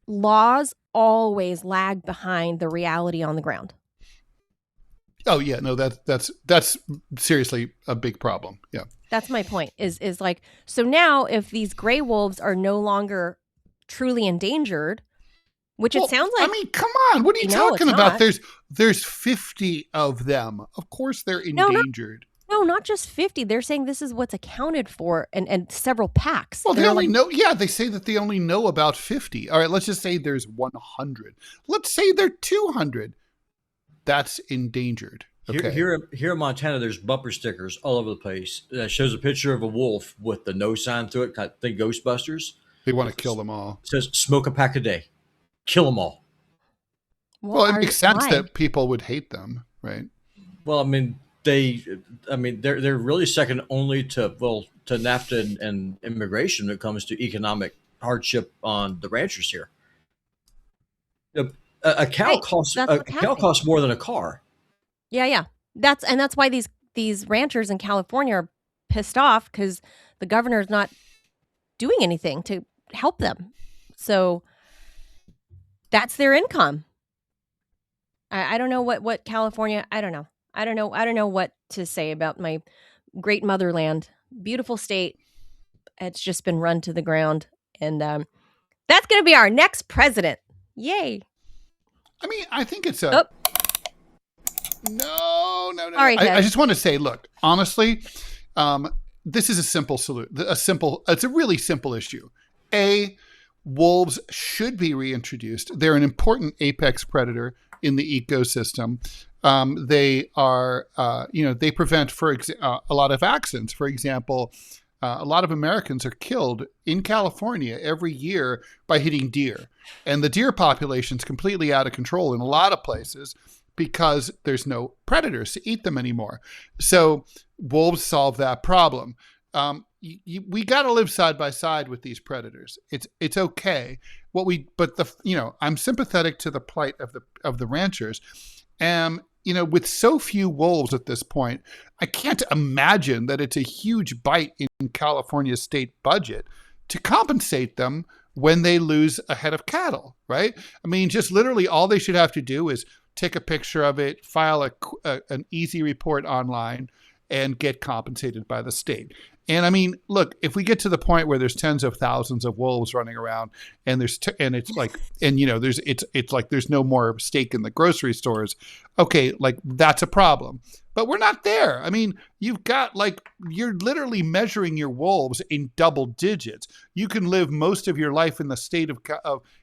laws always lag behind the reality on the ground. Oh yeah, no, that's seriously a big problem. Yeah. That's my point is like, so now if these gray wolves are no longer truly endangered, which it sounds like. I mean, come on. What are you talking about? There's 50 of them. Of course they're endangered. No, No, not just 50. They're saying this is what's accounted for, and several packs. Well, they They're only like, know. Yeah, they say that they only know about 50. All right, let's just say there's 100. Let's say they're 200. That's endangered. Okay. Here in Montana, there's bumper stickers all over the place that shows a picture of a wolf with the no sign through it, kind of think Ghostbusters. They want to kill them all. It says smoke a pack a day, kill them all. well, Well, it makes sense why? that people would hate them, right? Well, they're really second only to NAFTA and immigration when it comes to economic hardship on the ranchers here. A cow Right, costs that's a what's cow happening. costs more than a car. Yeah. That's why these ranchers in California are pissed off because the governor's not doing anything to help them. So that's their income. I don't know what California. I don't know. I don't know what to say about my great motherland, beautiful state. It's just been run to the ground, and that's going to be our next president. Yay! I mean, I think it's Oh, no. all right, I Ted. just want to say, look, honestly, this is a simple solution. It's a really simple issue. Wolves should be reintroduced. They're an important apex predator in the ecosystem. They are, they prevent, a lot of accidents. For example, a lot of Americans are killed in California every year by hitting deer. And the deer population is completely out of control in a lot of places because there's no predators to eat them anymore. So wolves solve that problem. We got to live side by side with these predators. It's okay. I'm sympathetic to the plight of the ranchers. With so few wolves at this point, I can't imagine that it's a huge bite in California's state budget to compensate them when they lose a head of cattle, right? I mean, just literally all they should have to do is take a picture of it, file an easy report online, and get compensated by the state. And I mean, look, if we get to the point where there's tens of thousands of wolves running around, and there's no more steak in the grocery stores, okay, like that's a problem. But we're not there. I mean, you're literally measuring your wolves in double digits. You can live most of your life in the state of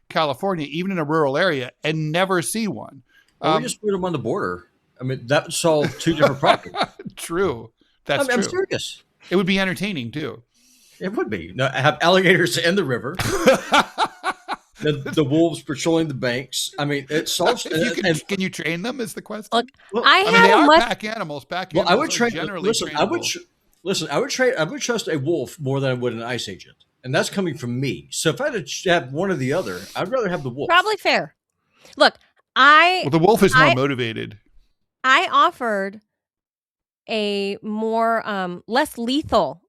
California, even in a rural area, and never see one. Well, we just put them on the border. I mean, that would solve two different problems. True. That's true. I'm serious. It would be entertaining too. It would be. No, have alligators in the river. the wolves patrolling the banks. I mean, it solves. Can you train them? Is the question. Look, Well, I mean, have they a are much. pack animals. Pack Well, animals I would are train. generally Listen, trainable. I would trust a wolf more than I would an ice agent, and that's coming from me. So if I had to have one or the other, I'd rather have the wolf. Probably fair. Look, Well, the wolf is more I motivated. offered a more less lethal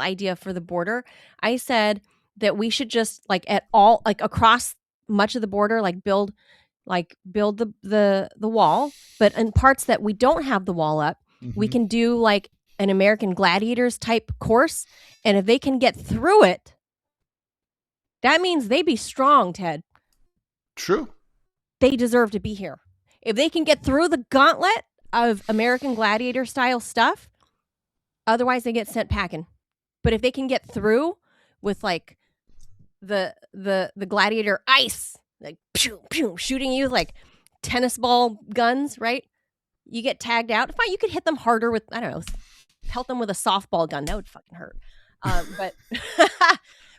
idea for the border. I said that we should just across much of the border, build the wall, but in parts that we don't have the wall up, we Mhm. can do like an American Gladiators type course, and if they can get through it, that means they be strong, Ted. True. They deserve to be here. If they can get through the gauntlet of American Gladiator style stuff, otherwise they get sent packing. But if they can get through with like the gladiator ice, like pew, pew, shooting you like tennis ball guns, right? You get tagged out. Fine, you could hit them harder with, I don't know, pelt them with a softball gun. That would fucking hurt. But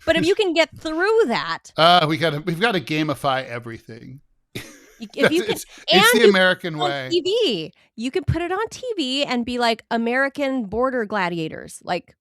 but if you can get through that, we've got to gamify everything. if you can, it's the American on way. TV, you can put it on TV and be like American border gladiators. Like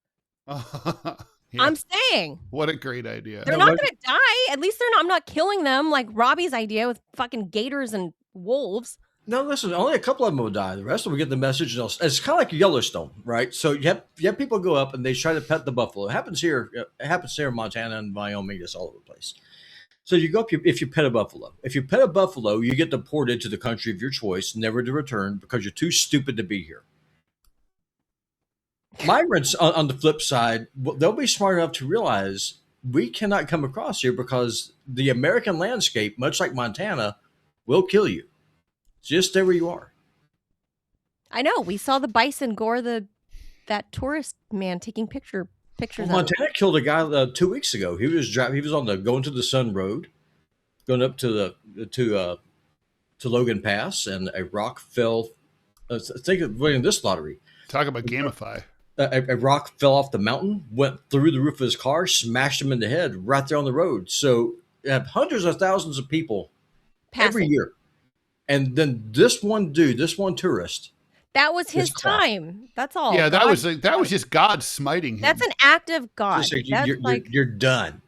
Yeah. I'm saying, What a great idea. they're not going to die. At least they're not. I'm not killing them like Robby's idea with fucking gators and wolves. No, listen, only a couple of them will die. The rest of them will get the message. And it's kind of like Yellowstone, right? So you have people go up and they try to pet the buffalo. It happens here. It happens here in Montana and Wyoming. It's all over the place. So you go up if you pet a buffalo. If you pet a buffalo, you get deported to the country of your choice, never to return because you're too stupid to be here. Migrants, on the flip side, they'll be smart enough to realize we cannot come across here because the American landscape, much like Montana, will kill you. Just stay where you are. I know. We saw the bison gore that tourist man taking pictures Well, of him. Montana killed a guy 2 weeks ago. He was driving. He was on the going to the Sun Road, going up to Logan Pass, and a rock fell. Think of winning this lottery. Talk about gamify. A rock fell off the mountain, went through the roof of his car, smashed him in the head right there on the road. So you have hundreds of thousands of people every Passing. year. And then this one dude, this one tourist, That was his just crashed. time. That's all. Yeah, that God- was just God smiting him. That's an act of God. Just like, That's you're done.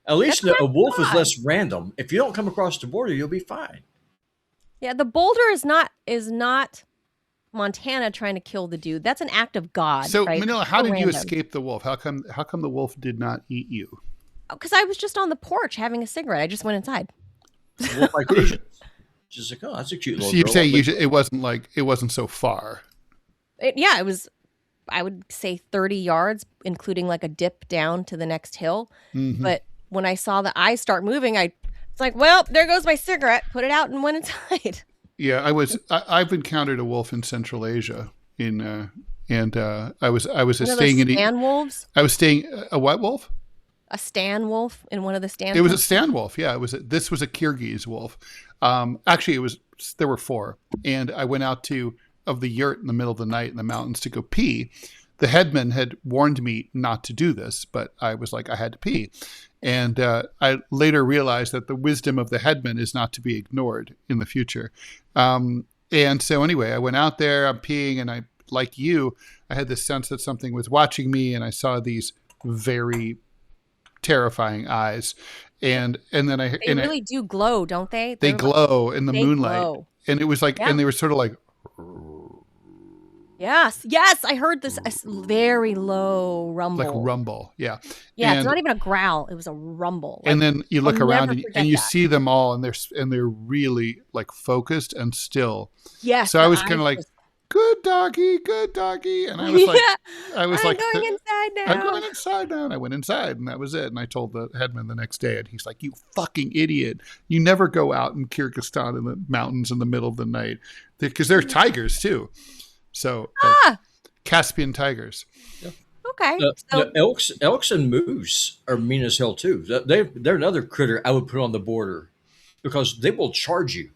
At least That's a wolf is God. less random. If you don't come across the border, you'll be fine. yeah. The boulder is not Montana trying to kill the dude. That's an act of God. So, right? Manila, how So did you random. escape the wolf? How come the wolf did not eat you? Because I was just on the porch having a cigarette. I just went inside. Wolf like Asians. Just like, oh, that's a cute little So you're girl. saying it wasn't so far. It was, I would say 30 yards, including like a dip down to the next hill. Mhm. But when I saw the eyes start moving, it's like, well, there goes my cigarette. Put it out and went inside. Yeah, I've encountered a wolf in Central Asia I was One of staying those in Stan wolves, I was staying a what wolf? a Stan wolf in one of the Stan. It was a Stan wolf. Yeah, this was a Kyrgyz wolf. Actually, there were 4, and I went out of the yurt in the middle of the night in the mountains to go pee. The headman had warned me not to do this, but I was like, I had to pee. And I later realized that the wisdom of the headman is not to be ignored in the future. And so anyway, I went out there, I'm peeing, and like you, I had this sense that something was watching me, and I saw these very terrifying eyes. And then They really do glow, don't they? they They're glow in the they moonlight. glow. And it was like, Yeah. and they were sort of like, Yes, I heard this very low rumble. like rumble. Yeah. Yeah, it's And- not even a growl. It was a rumble. And then you look I'll around never and forget you that. see them all, and they're really like focused and still. Yes. So I the was eyes kind of like, just- good doggy. And I was like, yeah, I was I'm like, going inside now. I'm going inside now. And I went inside, and that was it. And I told the headman the next day, and he's like, you fucking idiot. You never go out in Kyrgyzstan in the mountains in the middle of the night. Because there are tigers too. So Caspian tigers. Okay. The elks and moose are mean as hell too. They're another critter I would put on the border because they will charge you.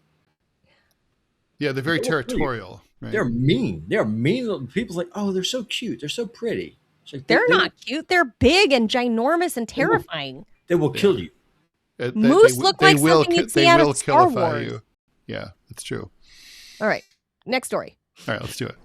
Yeah, they're very They will kill you. territorial. Right? They're mean. They're mean little people. Like, oh, they're so cute. They're so pretty. It's like, They're not cute. They're big and ginormous and terrifying. They will kill you. Moose look like something you'd see out of Star killify Wars. you. Yeah, that's true. All right. Next story. All right, let's do it.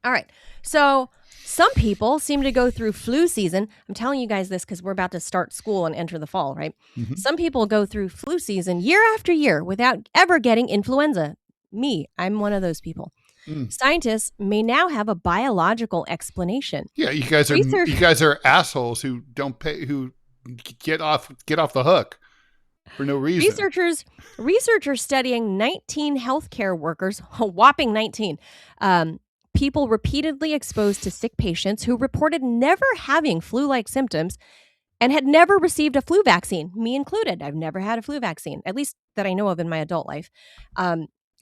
All right. So some people seem to go through flu season. I'm telling you guys this because we're about to start school and enter the fall, right? Mhm. Some people go through flu season year after year without ever getting influenza. Me, I'm one of those people. Mm. Scientists may now have a biological explanation. Yeah, you Research- guys are assholes who don't pay, who get off the hook for no reason. Researchers studying 19 healthcare workers, a whopping 19, people repeatedly exposed to sick patients who reported never having flu-like symptoms and had never received a flu vaccine, me included. I've never had a flu vaccine, at least that I know of in my adult life.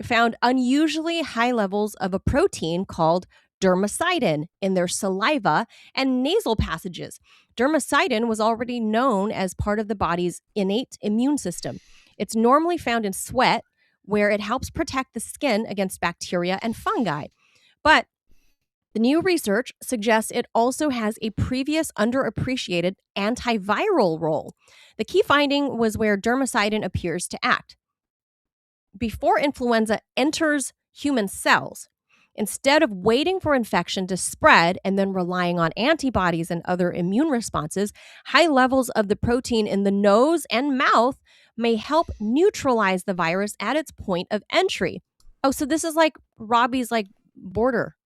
Found unusually high levels of a protein called dermcidin in their saliva and nasal passages. Dermcidin was already known as part of the body's innate immune system. It's normally found in sweat, where it helps protect the skin against bacteria and fungi. But the new research suggests it also has a previous underappreciated antiviral role. The key finding was where dermcidin appears to act. Before influenza enters human cells, instead of waiting for infection to spread and then relying on antibodies and other immune responses, high levels of the protein in the nose and mouth may help neutralize the virus at its point of entry. Oh, so this is like Robby's like border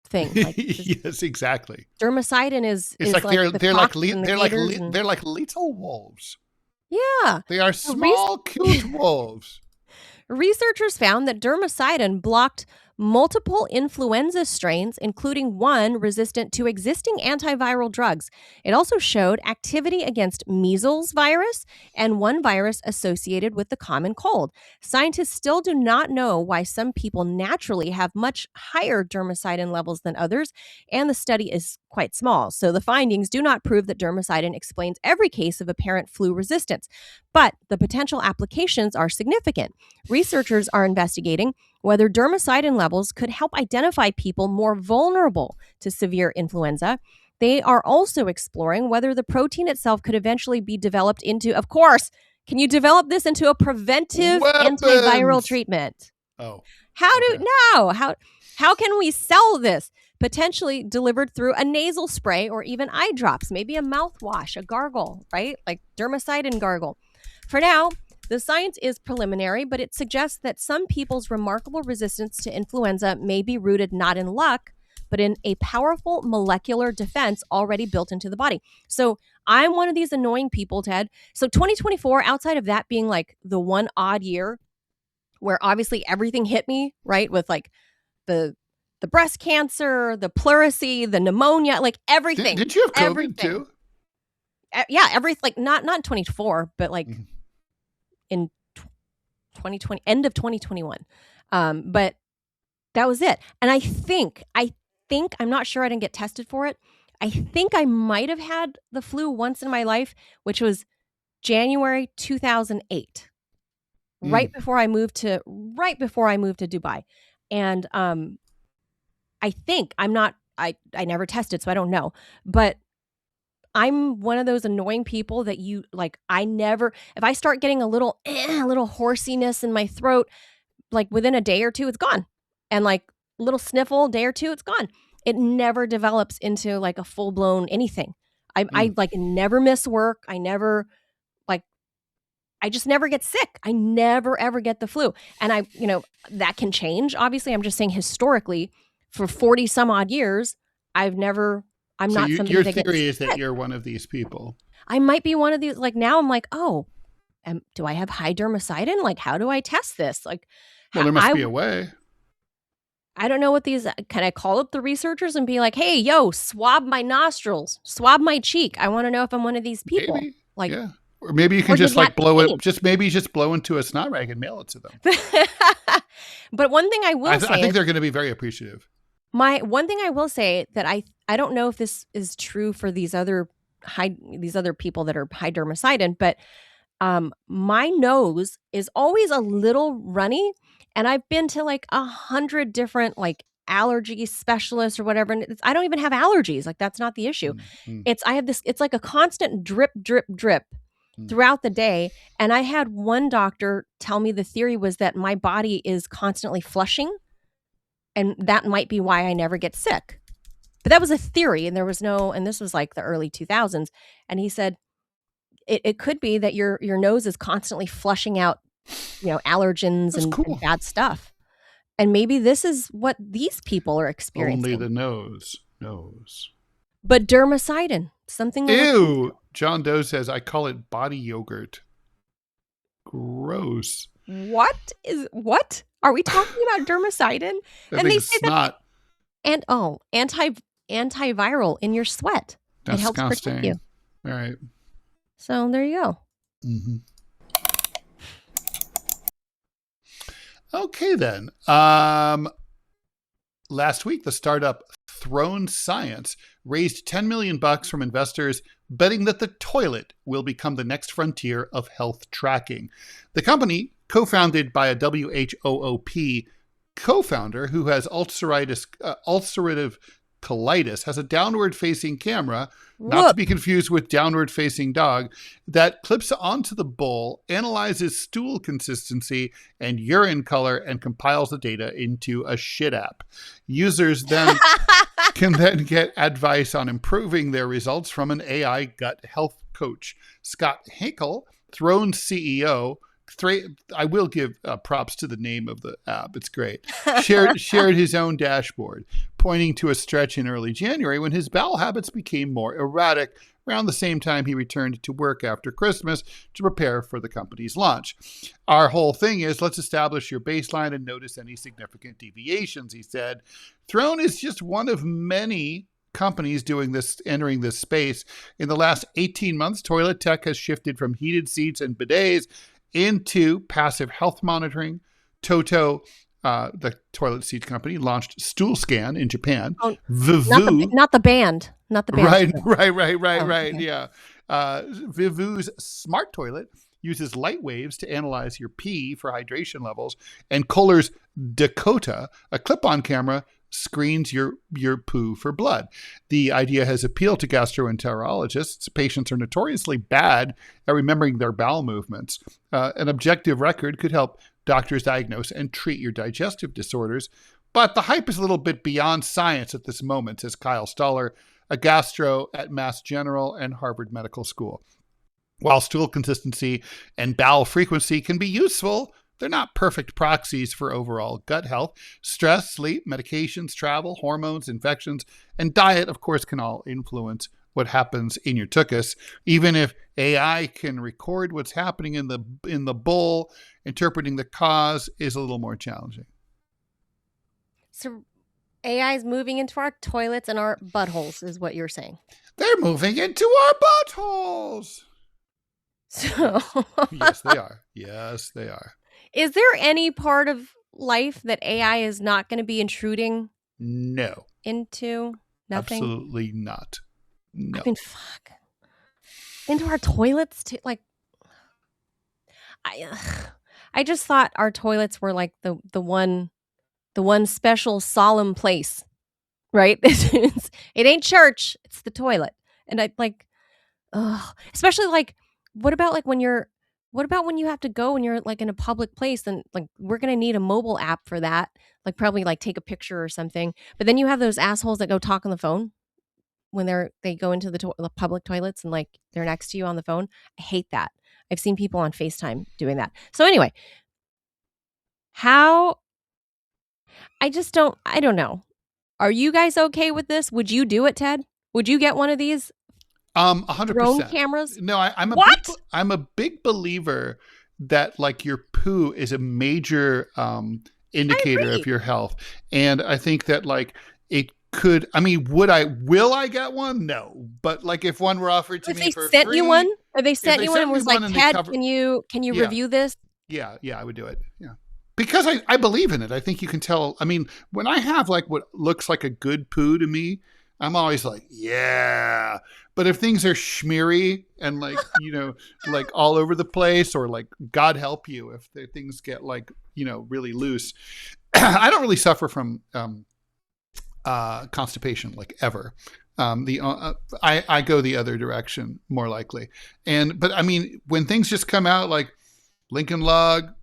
thing. Like Yes, exactly. dermcidin is It's like the they're like cocks and the they're like gators and- they're like little wolves. yeah. They are small, cute wolves. Researchers found that dermcidin blocked multiple influenza strains, including one resistant to existing antiviral drugs. It also showed activity against measles virus and one virus associated with the common cold. Scientists still do not know why some people naturally have much higher dermcidin levels than others, and the study is quite small. So the findings do not prove that dermcidin explains every case of apparent flu resistance, but the potential applications are significant. Researchers are investigating whether dermcidin levels could help identify people more vulnerable to severe influenza. They are also exploring whether the protein itself could eventually be developed into, of course, can you develop this into a preventive antiviral Weapons. treatment? Oh, How do okay. no? How can we sell this? Potentially delivered through a nasal spray or even eye drops, maybe a mouthwash, a gargle, right? Like dermcidin gargle. For now, the science is preliminary, but it suggests that some people's remarkable resistance to influenza may be rooted not in luck, but in a powerful molecular defense already built into the body. So I'm one of these annoying people, Ted. So 2024, outside of that being like the one odd year where obviously everything hit me, right? With like the breast cancer, the pleurisy, the pneumonia, like everything. Did you have COVID everything. too? Yeah, everything. Like not in 24, but like Mhm. in 2020, end of 2021. But that was it. And I think I'm not sure, I didn't get tested for it. I think I might have had the flu once in my life, which was January 2008, right before I moved to Dubai. And I think I never tested, so I don't know. But I'm one of those annoying people that you like, if I start getting a little horsiness in my throat, like within a day or two, it's gone. And like a little sniffle, day or two, it's gone. It never develops into like a full blown anything. I like never miss work. I just never get sick. I never ever get the flu. And that can change. Obviously, I'm just saying historically, for 40 some odd years, I'm So not somebody your that gets theory is that sick. you're one of these people. I might be one of these. Like now I'm like, oh, do I have high dermcidin? Like, how do I test this? Like, Well, there must be a way. I don't know what these, can I call up the researchers and be like, hey, yo, swab my nostrils, swab my cheek. I want to know if I'm one of these people. Maybe. Like, Yeah. Or maybe you can or just did that like blow it, change? just blow into a snot rag and mail it to them. But one thing I will say, I think they're going to be very appreciative. one thing I will say that I don't know if this is true for these other people that are high dermcidin, but my nose is always a little runny, and I've been to like 100 different like allergy specialists or whatever, and I don't even have allergies. Like that's not the issue. Mm. I have this. It's like a constant drip, drip, drip throughout the day. And I had one doctor tell me the theory was that my body is constantly flushing, and that might be why I never get sick. But that was a theory, and and this was like the early 2000s. And he said, it could be that your nose is constantly flushing out, allergens That's and cool. bad stuff. And maybe this is what these people are experiencing. Only the nose knows. But dermcidin, something to look into. Ew. John Doe says, I call it body yogurt. Gross. What are we talking about? Dermcidin? And they say snot. And antiviral in your sweat. It helps protect you. All right. So there you go. Mm-hmm. Okay, then. Last week, the startup Throne Science raised $10 million from investors, betting that the toilet will become the next frontier of health tracking. The company, co-founded by a WHOOP co-founder who has ulcerative colitis, has a downward-facing camera, not to be confused with downward-facing dog, that clips onto the bowl, analyzes stool consistency and urine color, and compiles the data into a shit app. Users then can then get advice on improving their results from an AI gut health coach. Scott Hinkle, Throne's CEO, I will give props to the name of the app. It's great. Shared his own dashboard, pointing to a stretch in early January when his bowel habits became more erratic, around the same time he returned to work after Christmas to prepare for the company's launch. Our whole thing is, let's establish your baseline and notice any significant deviations, he said. Throne is just one of many companies doing this, entering this space. In the last 18 months, toilet tech has shifted from heated seats and bidets into passive health monitoring. Toto, the toilet seat company, launched Stool Scan in Japan. Oh, Vivu, not the band. Not the band. right. Okay. Yeah. Vivu's smart toilet uses light waves to analyze your pee for hydration levels, and Kohler's Dakota, a clip-on camera, screens your poo for blood. The idea has appealed to gastroenterologists. Patients are notoriously bad at remembering their bowel movements. An objective record could help doctors diagnose and treat your digestive disorders. But the hype is a little bit beyond science at this moment, says Kyle Stoller, a gastro at Mass General and Harvard Medical School. While stool consistency and bowel frequency can be useful, they're not perfect proxies for overall gut health. Stress, sleep, medications, travel, hormones, infections, and diet, of course, can all influence what happens in your tuchus. Even if AI can record what's happening in the bowl, interpreting the cause is a little more challenging. So AI is moving into our toilets and our buttholes, is what you're saying. They're moving into our buttholes. So Yes, they are. Yes, they are. Is there any part of life that AI is not going to be intruding No. into? Nothing? Absolutely not. No. I mean, fuck. Into our toilets too? Like, I just thought our toilets were like the one special solemn place, right? It ain't church, it's the toilet. And I like, especially like, what about when you have to go and you're like in a public place, and like we're gonna need a mobile app for that, like probably like take a picture or something. But then you have those assholes that go talk on the phone when they go into the public toilets and like they're next to you on the phone. I hate that. I've seen people on FaceTime doing that. So anyway, I don't know. Are you guys okay with this? Would you do it, Ted? Would you get one of these 100%. drone cameras? No, I'm a big believer that like your poo is a major indicator of your health, and I think that like it could. I mean, will I get one? No, but like if one were offered to me for free, if they sent you one and was like, Ted, can you review this? Yeah, I would do it. Yeah. Because I believe in it. I think you can tell. I mean, when I have like what looks like a good poo to me, I'm always like, yeah. But if things are schmeary and like, like all over the place, or like, God help you if things get like, really loose. I don't really suffer from constipation like ever. I go the other direction more likely. But I mean, when things just come out like Lincoln Log,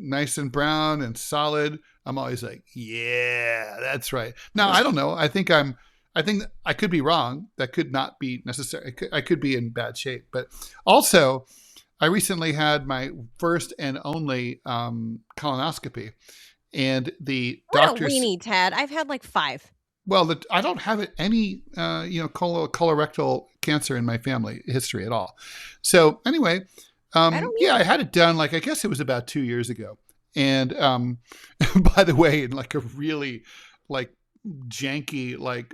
nice and brown and solid, I'm always like, yeah, that's right. Now, I don't know. I think I could be wrong. That could not be necessary. I could be in bad shape. But also, I recently had my first and only colonoscopy, and the doctor. What a weenie, Ted. I've had like 5. Well, I don't have any colorectal cancer in my family history at all. So anyway. I had it done like I guess it was about 2 years ago, and by the way, in like a really like janky like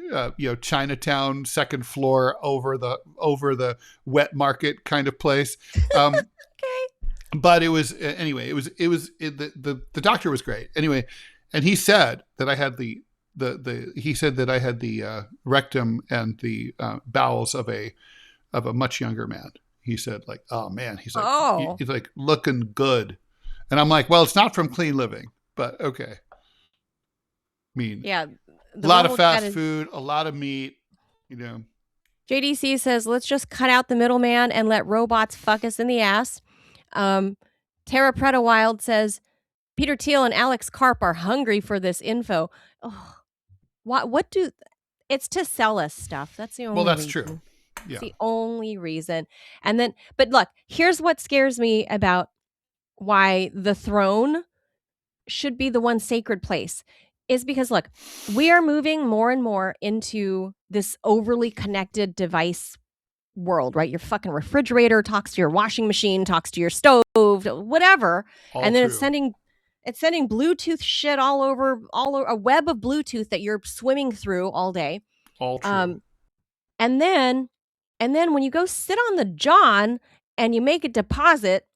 Chinatown second floor over the wet market kind of place. Okay. But it was anyway. The doctor was great anyway, and he said that I had the rectum and the bowels of a much younger man. He said, like, oh, man. He's like, he's like looking good. And I'm like, well, it's not from clean living, but okay. I mean, yeah, a lot of fast food, a lot of meat, JDC says, let's just cut out the middleman and let robots fuck us in the ass. Tara Preta Wild says, Peter Thiel and Alex Karp are hungry for this info. Oh, it's to sell us stuff. That's the only Well, that's reason. True. Yeah. It's the only reason. And then, but look, here's what scares me about why the throne should be the one sacred place is because, look, we are moving more and more into this overly connected device world, right? Your fucking refrigerator talks to your washing machine, talks to your stove, whatever, All and then true. it's sending Bluetooth shit all over a web of Bluetooth that you're swimming through all day. All true. Um, and then when you go sit on the John and you make a deposit,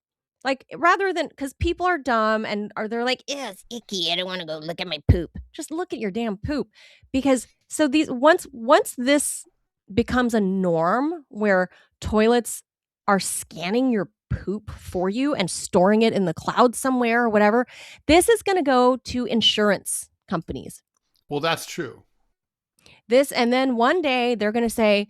like rather than because people are dumb and they're like, ew, it's icky. I don't want to go look at my poop. Just look at your damn poop. Because so these once this becomes a norm where toilets are scanning your poop for you and storing it in the cloud somewhere or whatever, this is going to go to insurance companies. Well, that's true. This, and then one day they're going to say,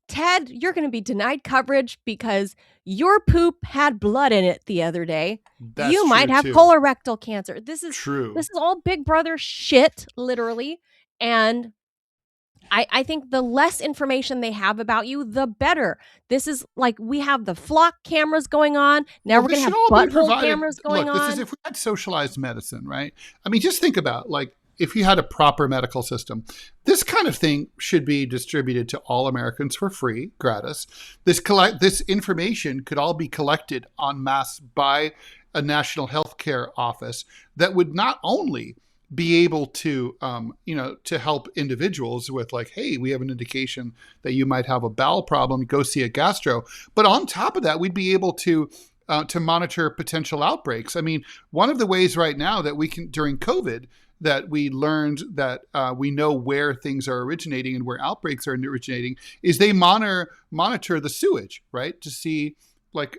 Ted, you're going to be denied coverage because your poop had blood in it the other day. That's you might true, have too. colorectal cancer. This is True. all Big Brother shit, literally. And I think the less information they have about you, the better. This is like we have the flock cameras going on. Now we're going to have butthole cameras going on. This is if we had socialized medicine, right? I mean, just think about like if you had a proper medical system, this kind of thing should be distributed to all Americans for free, gratis. This information could all be collected en masse by a national healthcare office that would not only be able to, to help individuals with like, hey, we have an indication that you might have a bowel problem, go see a gastro. But on top of that, we'd be able to monitor potential outbreaks. I mean, one of the ways right now that we can, during COVID, that we learned that we know where things are originating and where outbreaks are originating is they monitor the sewage, right? To see like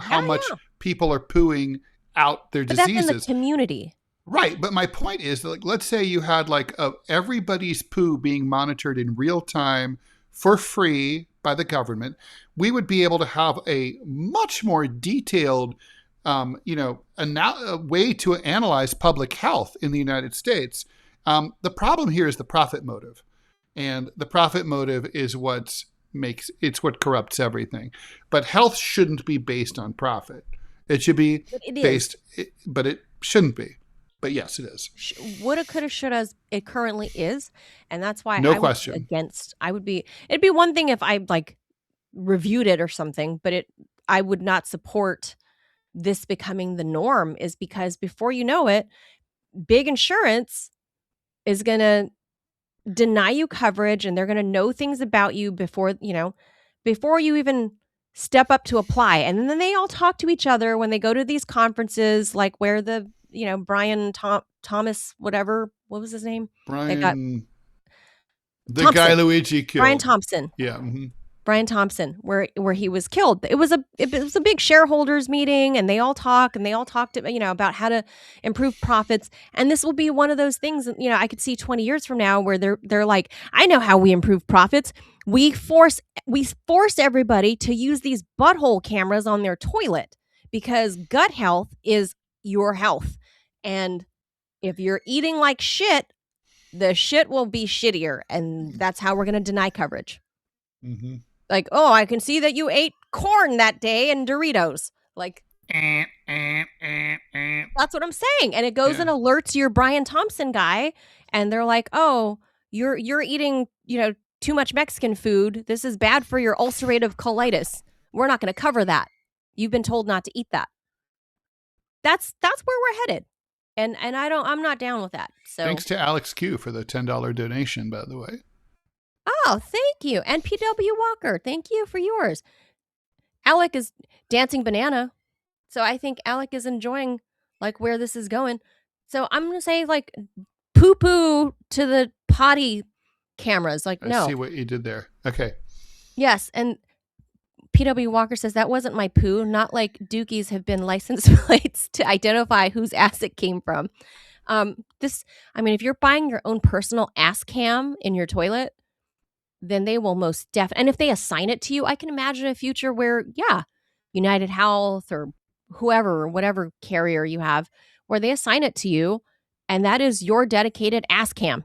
how much people are pooing out their diseases. That's in the community. Right. But my point is, like, let's say you had like everybody's poo being monitored in real time for free by the government. We would be able to have a much more detailed, a way to analyze public health in the United States. The problem here is the profit motive. And the profit motive is what corrupts everything. But health shouldn't be based on profit. It should be but it shouldn't be. But yes, it is. Woulda, coulda, shoulda. It currently is, and that's why no question. It'd be one thing if I like reviewed it or something, but I would not support this becoming the norm. Is because before you know it, big insurance is gonna deny you coverage, and they're gonna know things about you before you even step up to apply, and then they all talk to each other when they go to these conferences, like where the Brian Thomas, whatever, what was his name? The Thompson. guy Luigi killed. Brian Thompson. Yeah. Mm-hmm. Brian Thompson, where he was killed. It was a big shareholders meeting, and they all talked about how to improve profits. And this will be one of those things, I could see 20 years from now where they're like, I know how we improve profits. We force everybody to use these butthole cameras on their toilet because gut health is your health. And if you're eating like shit, the shit will be shittier. And that's how we're going to deny coverage. Mm-hmm. Like, oh, I can see that you ate corn that day and Doritos. Like, that's what I'm saying. And it goes and alerts your Brian Thompson guy. And they're like, oh, you're eating, too much Mexican food. This is bad for your ulcerative colitis. We're not going to cover that. You've been told not to eat that. That's where we're headed. And I'm not down with that. So thanks to Alex Q for the $10 donation, by the way. Oh, thank you. And PW Walker, thank you for yours. Alec is dancing banana. So I think Alec is enjoying like where this is going. So I'm going to say like poo-poo to the potty cameras. Like, no. I see what you did there. Okay. Yes. And PW Walker says that wasn't my poo. Not like Dookies have been license plates to identify whose ass it came from. If you're buying your own personal ass cam in your toilet, then they will most definitely. And if they assign it to you, I can imagine a future where, United Health or whoever, or whatever carrier you have, where they assign it to you, and that is your dedicated ass cam.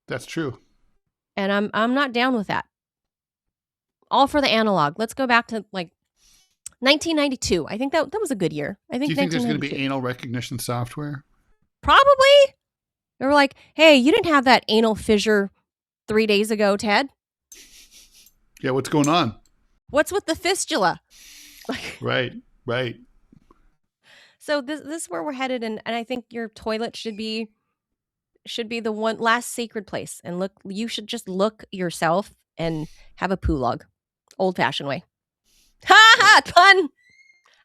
That's true. And I'm not down with that. All for the analog. Let's go back to like 1992. I think that was a good year. I think. Do you think there's going to be anal recognition software? Probably. They were like, hey, you didn't have that anal fissure 3 days ago, Ted. Yeah, what's going on? What's with the fistula? Right. So this is where we're headed, and I think your toilet should be the one last sacred place. And look, you should just look yourself and have a poo log, old fashioned way. Ha ha! Pun.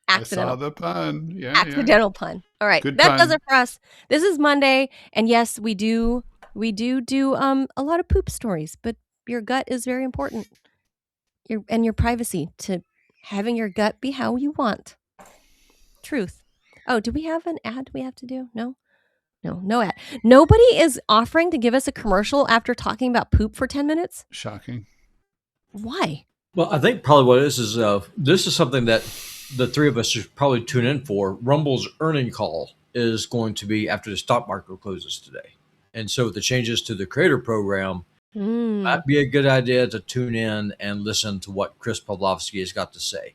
Accidental. I saw the pun. Yeah. Accidental pun. All right, Good that pun. does it for us. This is Monday, and yes, we do a lot of poop stories, but your gut is very important. Your privacy to having your gut be how you want. Truth. Oh, do we have an ad we have to do? No ad. Nobody is offering to give us a commercial after talking about poop for 10 minutes. Shocking. Why? Well, I think probably what it is this is something that the three of us should probably tune in for. Rumble's earning call is going to be after the stock market closes today. And so with the changes to the creator program, might be a good idea to tune in and listen to what Chris Pavlovsky has got to say.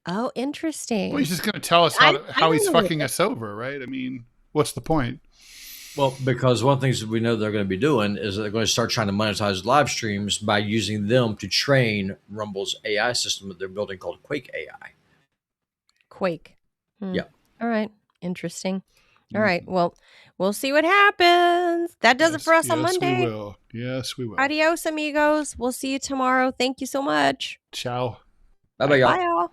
Oh, interesting. Well, he's just going to tell us how he's fucking us over, right? I mean, what's the point? Well, because one of the things that we know they're going to be doing is they're going to start trying to monetize live streams by using them to train Rumble's AI system that they're building called Quake AI. Quake. Yeah. All right. Interesting. All right. Well, we'll see what happens. That does it for us on Monday. Yes, we will. Yes, we will. Adios, amigos. We'll see you tomorrow. Thank you so much. Ciao. Bye-bye, y'all. Bye, y'all.